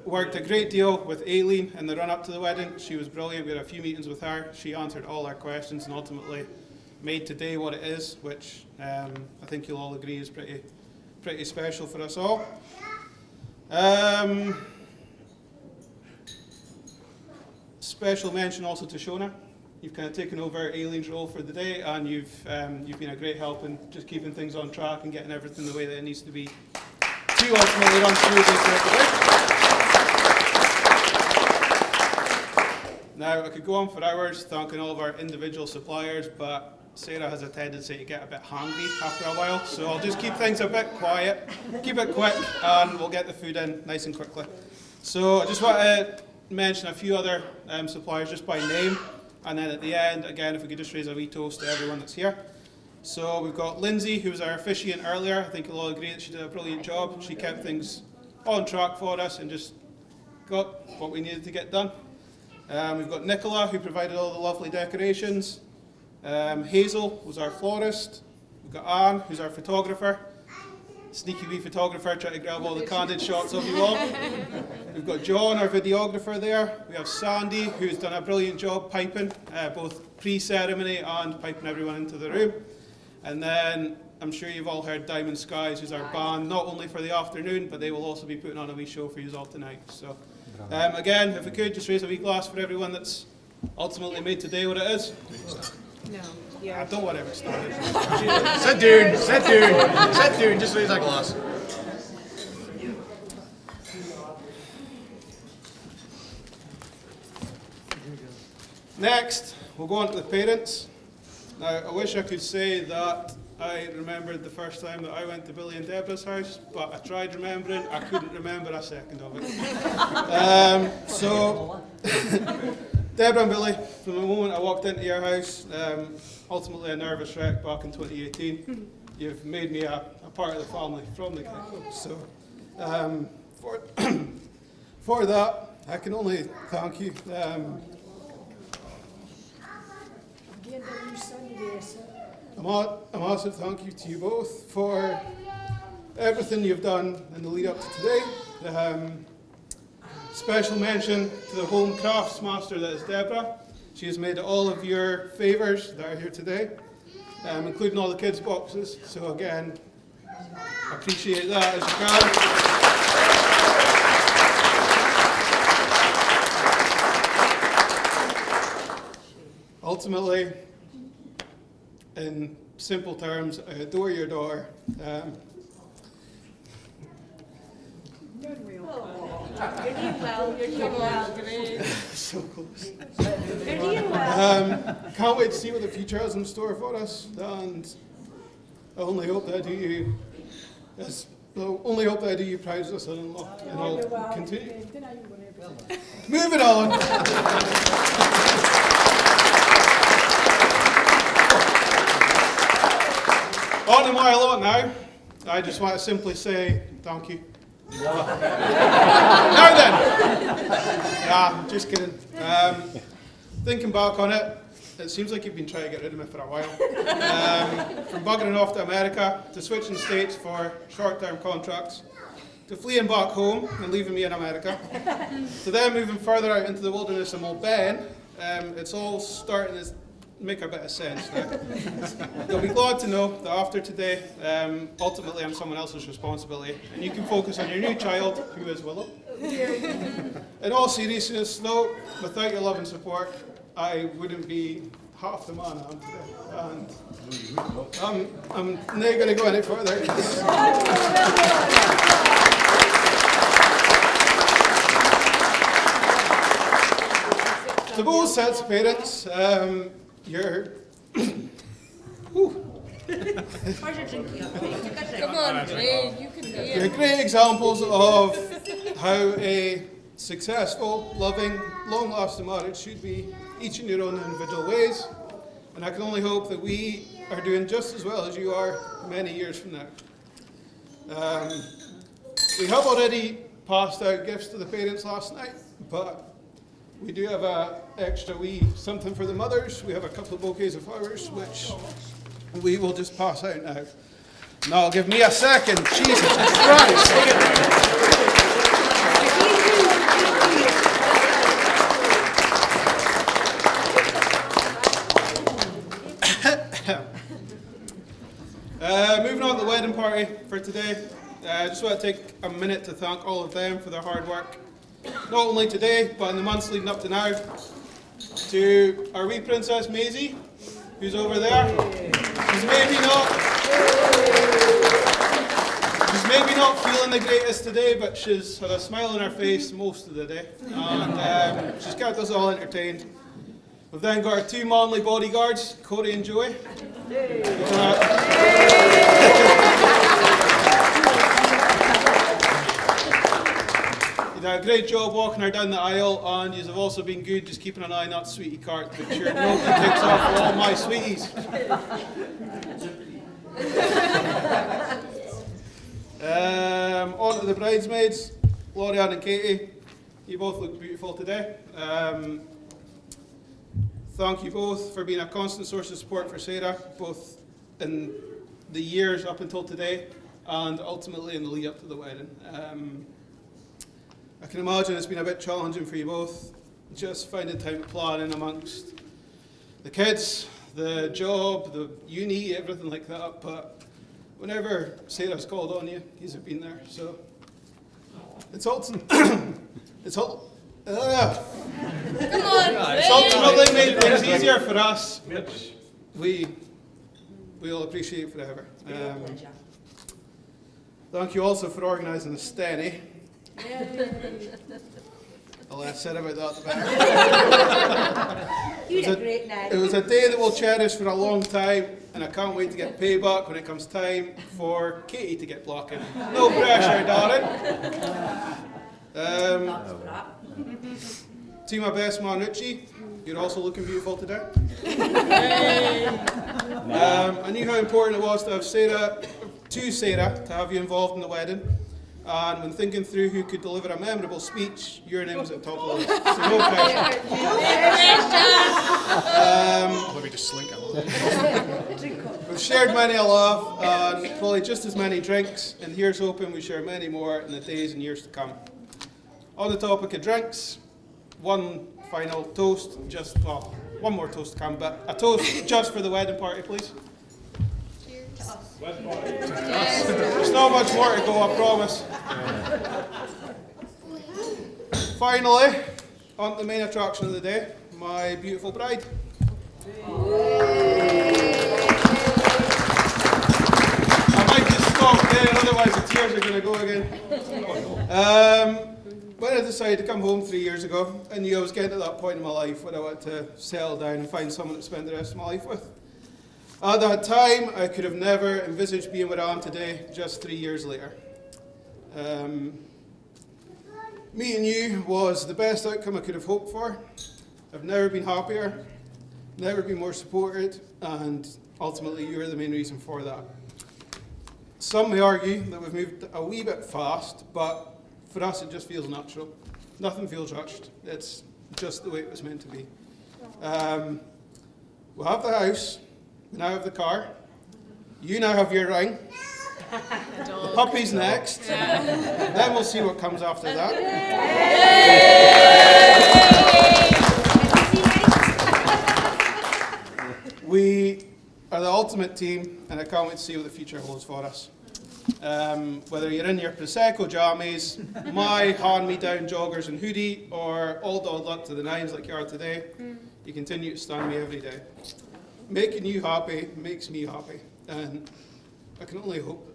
worked a great deal with Aileen in the run-up to the wedding. She was brilliant. We had a few meetings with her. She answered all our questions and ultimately made today what it is, which I think you'll all agree is pretty special for us all. Special mention also to Shona. You've kind of taken over Aileen's role for the day, and you've been a great help in just keeping things on track and getting everything the way that it needs to be to ultimately run smoothly throughout the day. Now, I could go on for hours thanking all of our individual suppliers, but Sarah has a tendency to get a bit hungry after a while, so I'll just keep things a bit quiet, keep it quick, and we'll get the food in nice and quickly. So I just want to mention a few other suppliers just by name, and then at the end, again, if we could just raise a wee toast to everyone that's here. So we've got Lindsay, who was our officiant earlier. I think you'll all agree that she did a brilliant job. She kept things on track for us and just got what we needed to get done. We've got Nicola, who provided all the lovely decorations. Hazel was our florist. We've got Anne, who's our photographer. Sneaky wee photographer, trying to grab all the candid shots of you all. We've got John, our videographer there. We have Sandy, who's done a brilliant job piping, both pre-ceremony and piping everyone into the room. And then I'm sure you've all heard Diamond Skies, who's our band, not only for the afternoon, but they will also be putting on a wee show for you all tonight. So again, if we could just raise a wee glass for everyone that's ultimately made today what it is. No. I don't want to ever start it. Sit down, just raise a glass. Next, we'll go on to the parents. Now, I wish I could say that I remembered the first time that I went to Billy and Deborah's house, but I tried remembering, I couldn't remember a second of it. So, Deborah and Billy, from the moment I walked into your house, ultimately a nervous wreck back in 2018, you've made me a part of the family from the get-go. So, for that, I can only thank you. A massive thank you to you both for everything you've done in the lead up to today. Special mention to the home crafts master that is Deborah. She has made all of your favours that are here today, including all the kids' boxes. So again, I appreciate that as you can. Ultimately, in simple terms, I adore your door. You're doing well. You're doing well. So close. You're doing well. Can't wait to see what the future has in store for us, and I only hope that I do you proud as a son-in-law, and I'll continue. Moving on. On to my lot now. I just want to simply say thank you. Now then! Nah, just kidding. Thinking back on it, it seems like you've been trying to get rid of me for a while. From buggering off to America, to switching states for short-term contracts, to fleeing back home and leaving me in America, to then moving further out into the wilderness of Old Ben, it's all starting to make a bit of sense now. You'll be glad to know that after today, ultimately I'm someone else's responsibility, and you can focus on your new child, who is Willow. In all seriousness, though, without your love and support, I wouldn't be half the man I am today. And I'm not going to go any further. To both sets of parents, you're... Come on, Craig, you can do it. You're great examples of how a successful, loving, long-lasting marriage should be, each in your own individual ways. And I can only hope that we are doing just as well as you are many years from now. We have already passed out gifts to the parents last night, but we do have an extra wee something for the mothers. We have a couple of bouquets of flowers, which we will just pass out now. Now, give me a second. Jesus Christ. Moving on to the wedding party for today. I just want to take a minute to thank all of them for their hard work. Not only today, but in the months leading up to now. To our wee Princess Maisie, who's over there. She's maybe not feeling the greatest today, but she's had a smile on her face most of the day. And she's kept us all entertained. We've then got our two manly bodyguards, Corey and Joey. You did a great job walking her down the aisle, and you have also been good just keeping an eye on that sweetie cart to make sure nobody takes off all my sweeties. On to the bridesmaids, Laurianne and Katie. You both look beautiful today. Thank you both for being a constant source of support for Sarah, both in the years up until today and ultimately in the lead up to the wedding. I can imagine it's been a bit challenging for you both, just finding time to plan in amongst the kids, the job, the uni, everything like that. But whenever Sarah's called on you, he's been there. So it's ultimately made things easier for us, which we'll appreciate forever. Thank you also for organising the Stenny. The less said about that, the better. You did great now. It was a day that we'll cherish for a long time, and I can't wait to get payback when it comes time for Katie to get blocking. No pressure, darling. To my best man, Richie, you're also looking beautiful today. I knew how important it was to have Sarah to have you involved in the wedding. And when thinking through who could deliver a memorable speech, your name was at the top of the list. So no pressure. Let me just slink it. We've shared many a laugh and probably just as many drinks, and here's hoping we share many more in the days and years to come. On the topic of drinks, one final toast, one more toast to come, but a toast just for the wedding party, please. There's not much more to go, I promise. Finally, on to the main attraction of the day, my beautiful bride. I might just stop there, otherwise the tears are going to go again. When I decided to come home 3 years ago, I knew I was getting to that point in my life where I wanted to settle down and find someone to spend the rest of my life with. At that time, I could have never envisaged being where I am today, just 3 years later. Meeting you was the best outcome I could have hoped for. I've never been happier, never been more supported, and ultimately you're the main reason for that. Some may argue that we've moved a wee bit fast, but for us it just feels natural. Nothing feels rushed. It's just the way it was meant to be. We'll have the house, we now have the car, you now have your ring, the puppy's next, then we'll see what comes after that. We are the ultimate team, and I can't wait to see what the future holds for us. Whether you're in your Prosecco jammies, my hand-me-down joggers and hoodie, or all dolled up to the nines like you are today, you continue to stun me every day. Making you happy makes me happy, and I can only hope.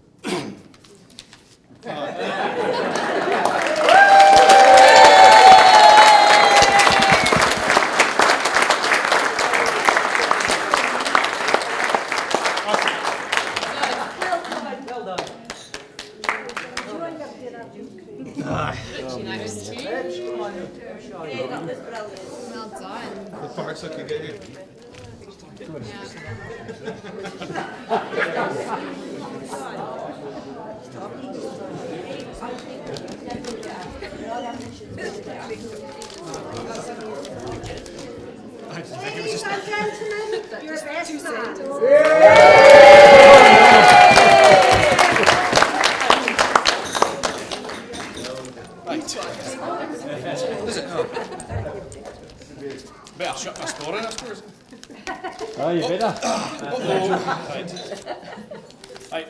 Well done. The parts I could get you. Ladies and gentlemen, your best man. Is it? Oh. Better shut my store in, I suppose. Oh, you better. Right.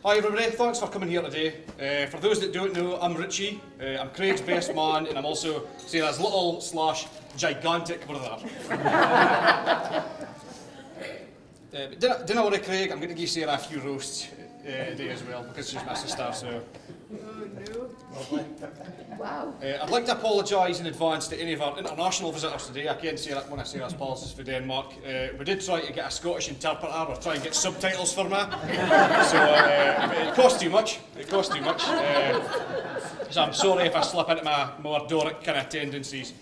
Hi everybody, thanks for coming here today. For those that don't know, I'm Richie. I'm Craig's best man, and I'm also Sarah's little / gigantic brother. But dinner worry, Craig, I'm going to give Sarah a few roasts today as well, because she's my sister, so... Wow. I'd like to apologise in advance to any of our international visitors today. I can't say that one of Sarah's pals is for Denmark. We did try to get a Scottish interpreter or try and get subtitles for me. So it cost too much. So I'm sorry if I slip into my more Doric kind of tendencies.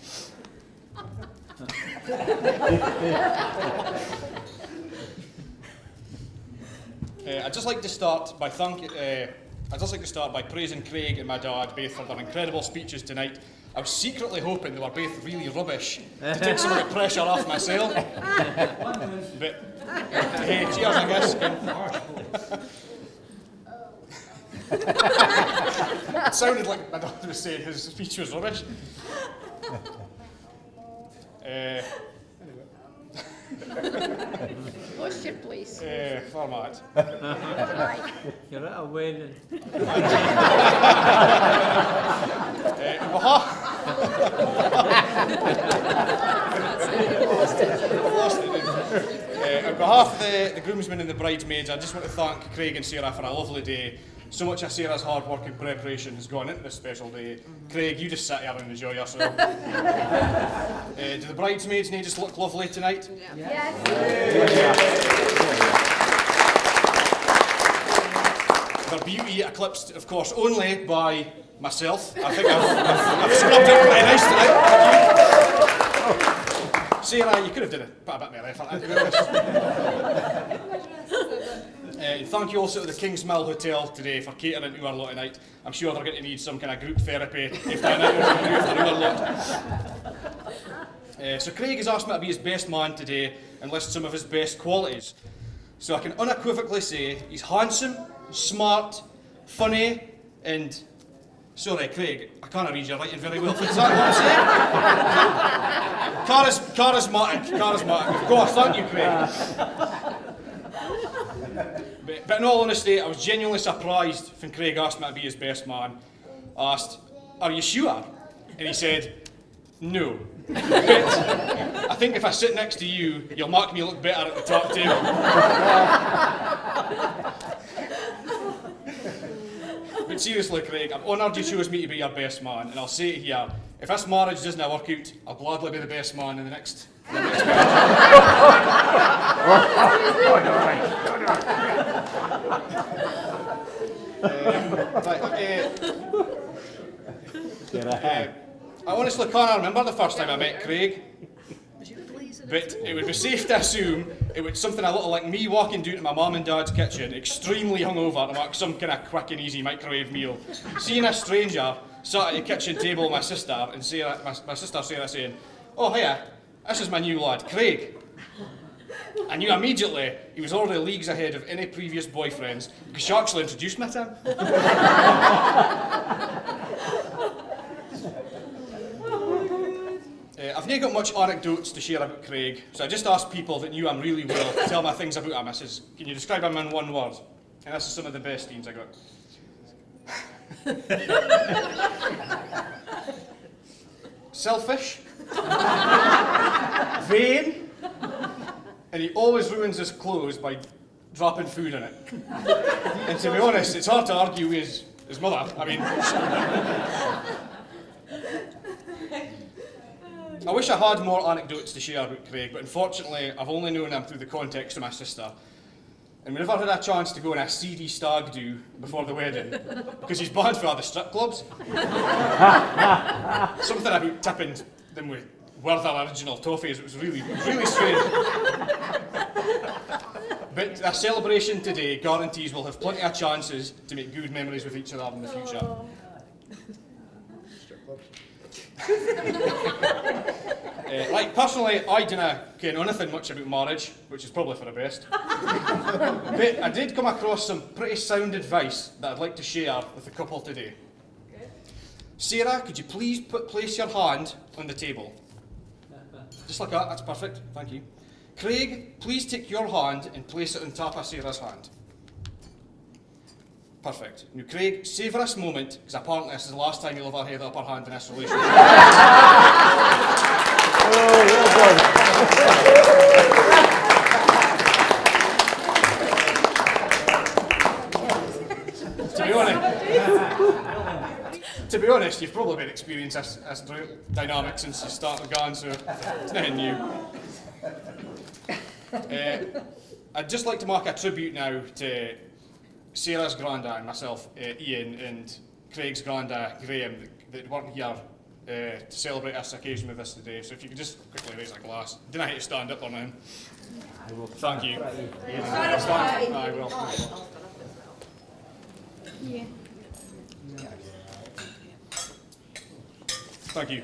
I'd just like to start by praising Craig and my dad both for their incredible speeches tonight. I was secretly hoping they were both really rubbish to take some of the pressure off myself. But hey, cheers, I guess. It sounded like my dad was saying his speech was rubbish. What's your place? Format. You're at a wedding. On behalf of the groomsmen and the bridesmaids, I just want to thank Craig and Sarah for a lovely day. So much of Sarah's hard work and preparation has gone into this special day. Craig, you just sit here and enjoy yourself. Do the bridesmaids need just look lovely tonight? Yes. Their beauty eclipsed, of course, only by myself. I think I've scrubbed it pretty nice tonight. Sarah, you could have done a bit more effort, to be honest. Thank you also to the Kingsmill Hotel today for catering to our lot tonight. I'm sure they're going to need some kind of group therapy if they're lot. So Craig has asked me to be his best man today and list some of his best qualities. So I can unequivocally say he's handsome, smart, funny, and... Sorry, Craig, I can't read your writing very well. Is that what I'm saying? Charismatic. Of course, thank you, Craig. But in all honesty, I was genuinely surprised when Craig asked me to be his best man. I asked, "Are you sure?" And he said, "No. But I think if I sit next to you, you'll make me look better at the top table." But seriously, Craig, I'm honoured you chose me to be your best man, and I'll say it here, if this marriage doesn't work out, I'll gladly be the best man in the next marriage. I honestly can't remember the first time I met Craig. but it would be safe to assume it was something a little like me walking down to my mum and dad's kitchen, extremely hungover, to make some kind of quick and easy microwave meal. Seeing a stranger sat at the kitchen table with my sister, and my sister Sarah saying, "Oh, hiya, this is my new lad, Craig." I knew immediately he was already leagues ahead of any previous boyfriends because she actually introduced me to him. I've not got much anecdotes to share about Craig, so I just asked people that knew him really well to tell me things about him. I says, "Can you describe him in one word?" And this is some of the best things I got. Selfish. Vain. And he always ruins his clothes by dropping food in it. And to be honest, it's hard to argue with his mother. I mean, I wish I had more anecdotes to share about Craig, but unfortunately, I've only known him through the context of my sister. And we never had a chance to go on a seedy stag do before the wedding, because he's banned for all the strip clubs. Something about tipping them with Werther original toffees, it was really strange. But our celebration today guarantees we'll have plenty of chances to make good memories with each other in the future. Right, personally, I don't know anything much about marriage, which is probably for the best. But I did come across some pretty sound advice that I'd like to share with the couple today. Sarah, could you please place your hand on the table? Just like that, that's perfect, thank you. Craig, please take your hand and place it on top of Sarah's hand. Perfect. Now, Craig, savour this moment, because apparently this is the last time you'll ever have the upper hand in this relationship. Oh, well done. To be honest, you've probably been experiencing this dynamic since you started going, so it's nothing new. I'd just like to mark a tribute now to Sarah's granda and myself, Ian, and Craig's granda, Graham, that weren't here to celebrate this occasion with us today. So if you could just quickly raise a glass. Didn't I hate to stand up or anything? I will. Thank you. Stand. I will. Yeah. Thank you.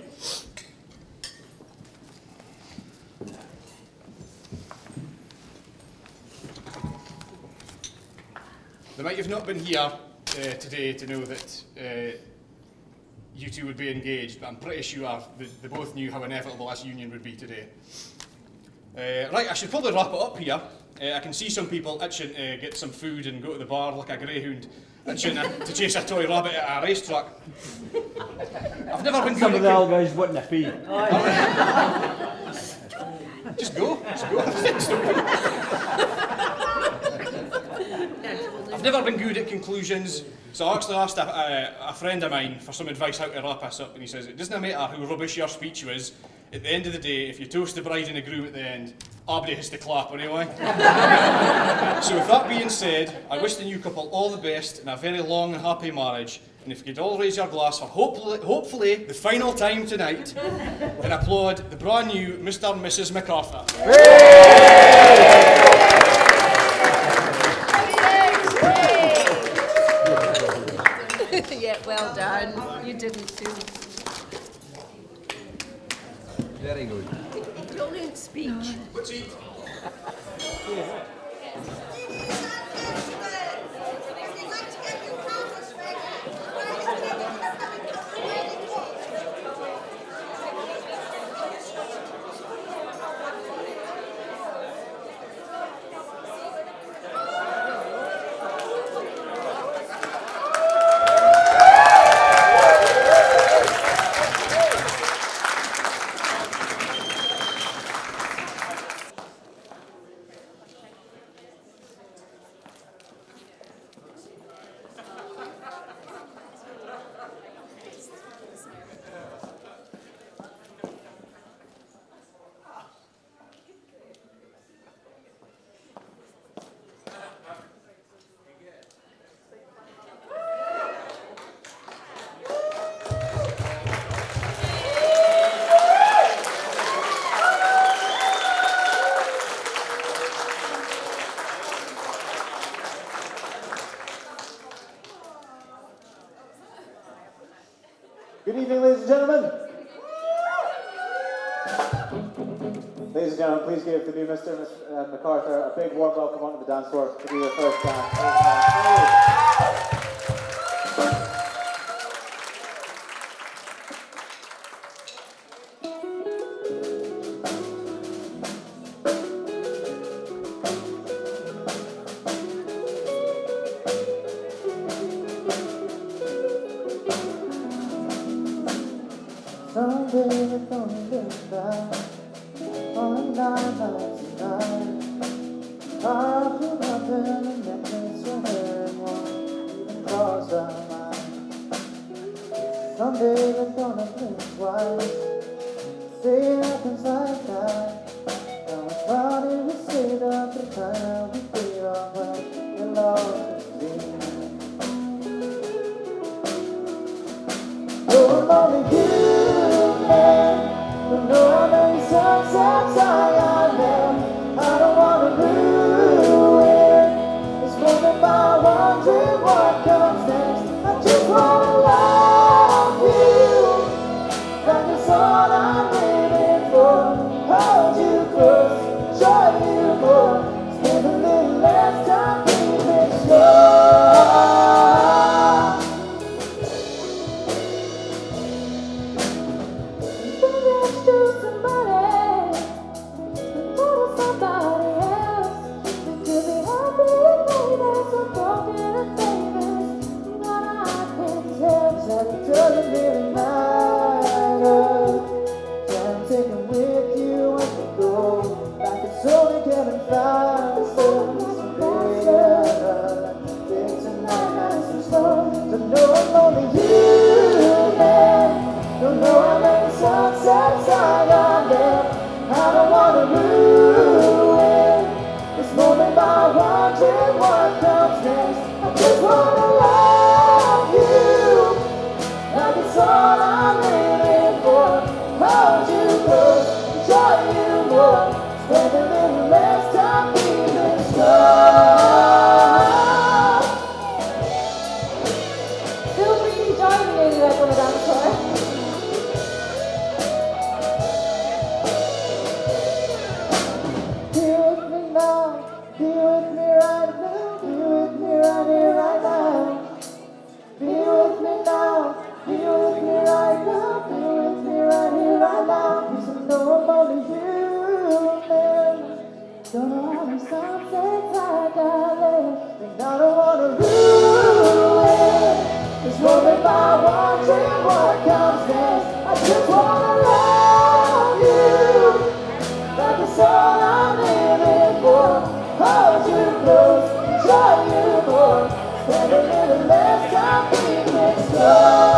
They might have not been here today to know that you two would be engaged, but I'm pretty sure they both knew how inevitable this union would be today. Right, I should probably wrap it up here. I can see some people itching to get some food and go to the bar like a greyhound, itching to chase a toy rabbit at a racetrack. I've never been Some good of the at old guys wouldn't have been. Just go. I've never been good at conclusions, so I actually asked a friend of mine for some advice how to wrap this up, and he says, it doesn't matter how rubbish your speech was, at the end of the day, if you toast the bride and the groom at the end, everybody has to clap anyway. So with that being said, I wish the new couple all the best in a very long and happy marriage, and if you could all raise your glass for hopefully the final time tonight, and applaud the brand new Mr. and Mrs. MacArthur. Yeah, well done. You didn't too. Very good. Brilliant speech. Good evening, ladies and gentlemen. Ladies and gentlemen, please give the new Mr. MacArthur a big warm welcome onto the dance floor to do their first dance. Someday we're gonna look back on our lives tonight. I'll put up in a necklace for her and won't even cross our mind. Someday we're gonna blink twice, say it happens like that. And we're proud if we say that the time we feel when we're lost at sea. Oh, only you. No, I know you sometimes I am. I don't wanna ruin this moment by wondering what comes next. I just wanna love you, that is all I'm living for. Hold you close, show you more, spend a little less time keeping score. Doesn't really matter. Can't take them with you when we go. Like it's only getting faster. Day tonight, nice and slow. To know I'm only human. Don't know how many sunsets I got left. I don't wanna ruin this moment by wondering what comes next. I just wanna love you. That's all I'm living for. Hold you close, show you more, spend a little less time keeping score. Feel free to join me on the dance floor. Be with me now, be with me right now, be with me right here, right now. Be with me now. Be with me right now, be with me right here, right now. 'Cause I know I'm only human. Don't know how many sunsets I got left. Think I don't wanna ruin this moment by wondering what comes next. I just wanna love you, like it's all I'm living for. Hold you close, show you more, spend a little less time keeping score.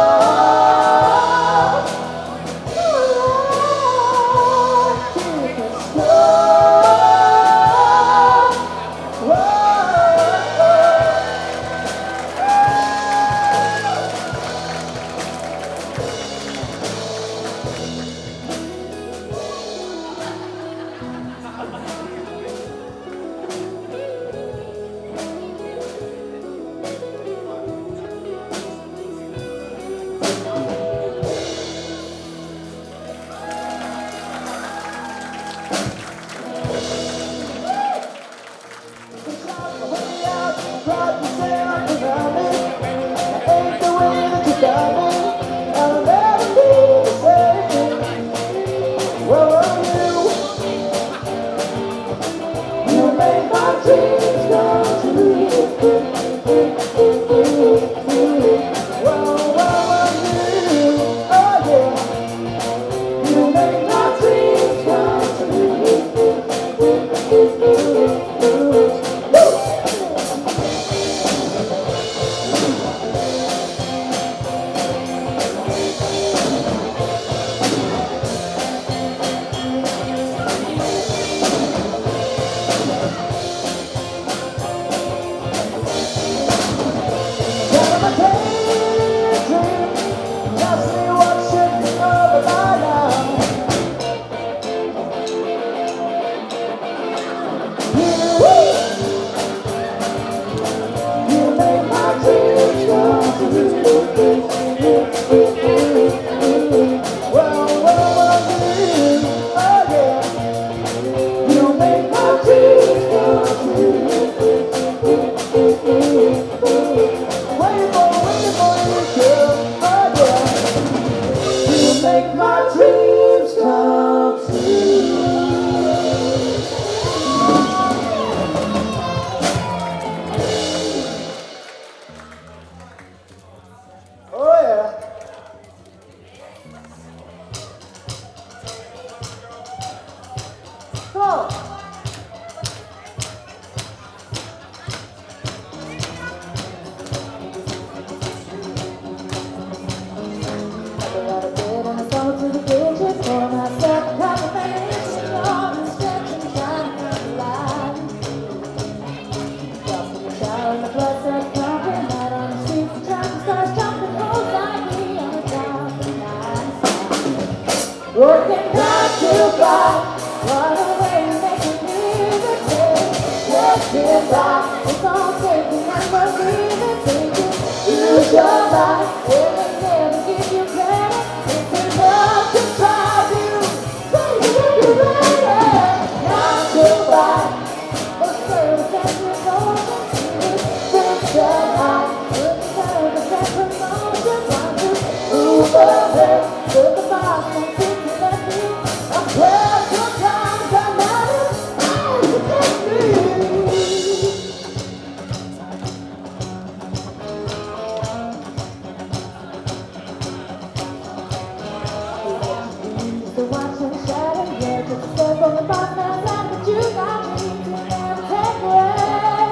Waiting for you, girl. Oh yeah. You make my dreams come true. Oh yeah. Come on. Working 9 to 5, run away, making music, let's get by. It's all taking and believing, thinking, use your life, will never give you credit. It's enough to drive you crazy if you let it. 9 to 5, for service and devotion to Christian life. With service and promotion, want to move ahead, with the boss and well, sometimes I matter, you take me. To watch them shatter, yeah, just step on the box now, but you got me to never take away.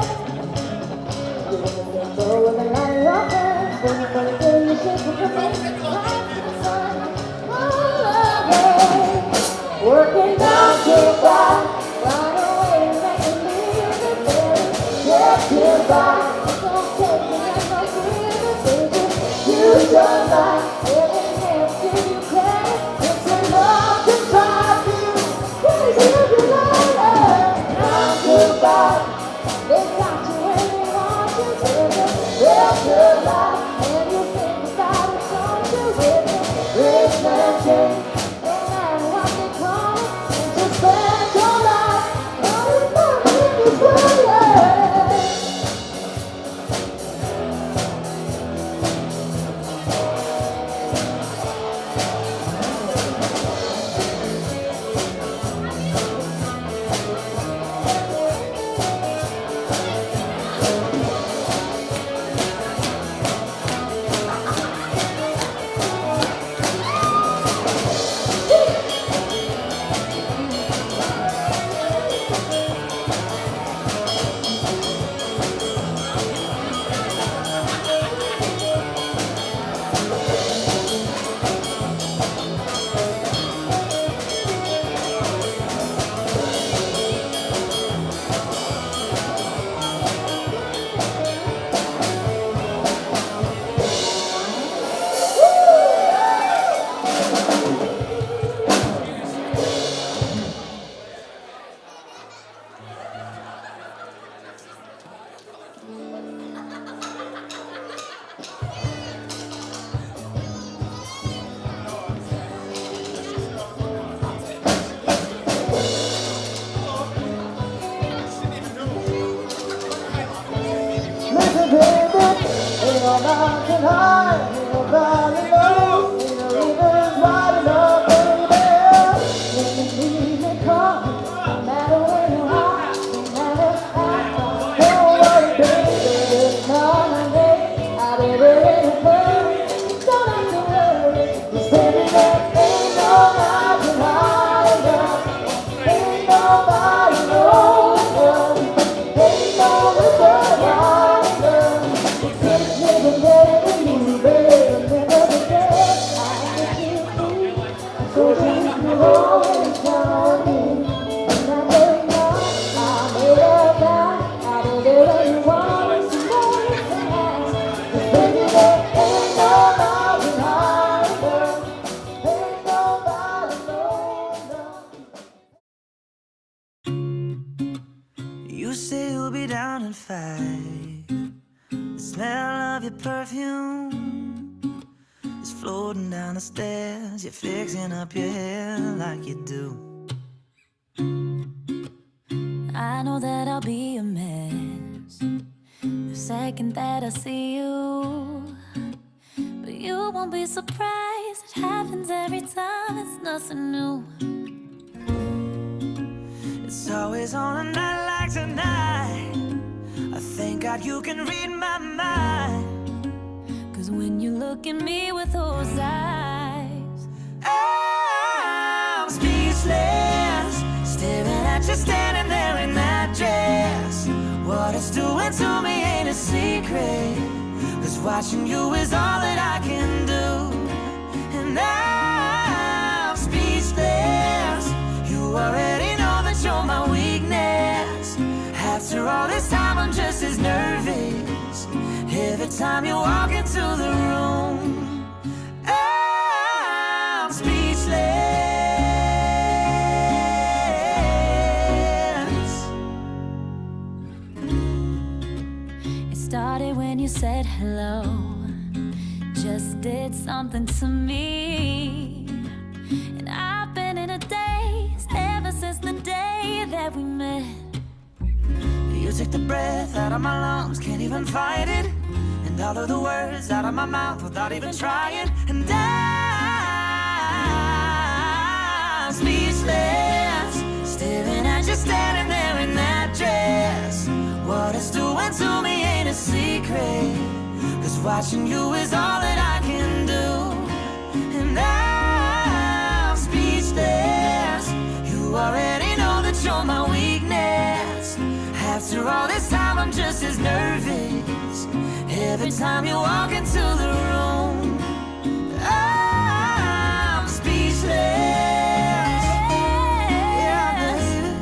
Go with the light of your hands, when you're gonna do your shit with your face, it's time to the sun. Working 9 to 5, run away, making music, baby. Let's get by. Don't take me and no breathing, baby. Use your life, every hand give you credit. It's enough to drive you crazy if you let it. 9 to 5, they got you when they want you, baby. Live your life, and you think about it, don't you, baby? Rich man change. Spend your life on this You say you'll be down in 5. The smell of your perfume is floating down the stairs. You're fixing up your hair like you do. I know that I'll be a mess if second that I see you. But you won't be surprised, it happens every time, it's nothing new. It's always on a night like tonight. I thank God you can read my mind. 'Cause when you look at me with those eyes, I'm speechless, staring at you standing there in that dress. What it's doing to me ain't a secret, 'cause watching you is all that I can do. And I'm speechless, you already know that you're my weakness. After all this time I'm just as nervous every time you walk into the room. I'm speechless. it started when you said hello. Just did something to me. And I've been in a daze ever since the day that we met. You took the breath out of my lungs, can't even fight it. And all of the words out of my mouth without even trying. And I'm speechless, staring at you standing there in that dress. What it's doing to me ain't a secret, 'cause watching you is all that I can do. And I'm speechless, you already know that you're my weakness. After all this time I'm just as nervous every time you walk into the room. I'm speechless. Yeah, baby.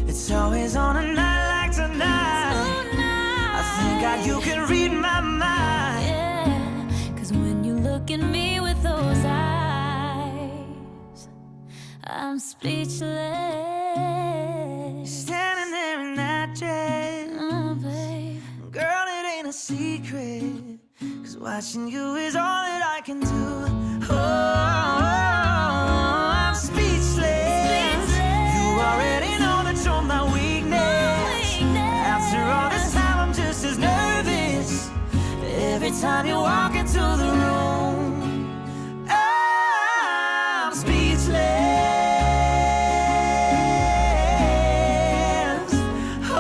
It's always on a night like tonight. I thank God you can read my mind. Yeah, 'cause when you look at me with those eyes, I'm speechless. Standing there in that dress. Oh, babe. Girl, it ain't a secret, 'cause watching you is all that I can do. Oh, I'm speechless. You already know that you're my weakness. After all this time I'm just as nervous every time you walk into the room. I'm speechless.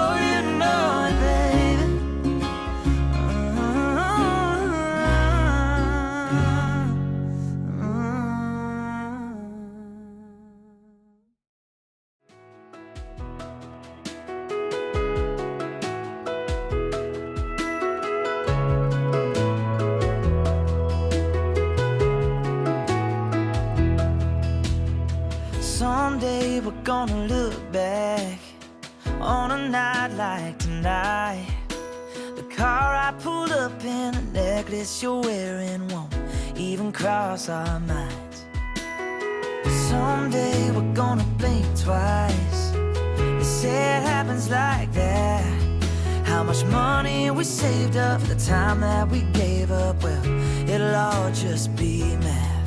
Oh, you know it, baby. Someday we're gonna look back on a night like tonight. The car I pulled up in, the necklace you're wearing won't even cross our minds. Someday we're gonna blink twice. They say it happens like that. How much money we saved up for the time that we gave up, well, it'll all just be math.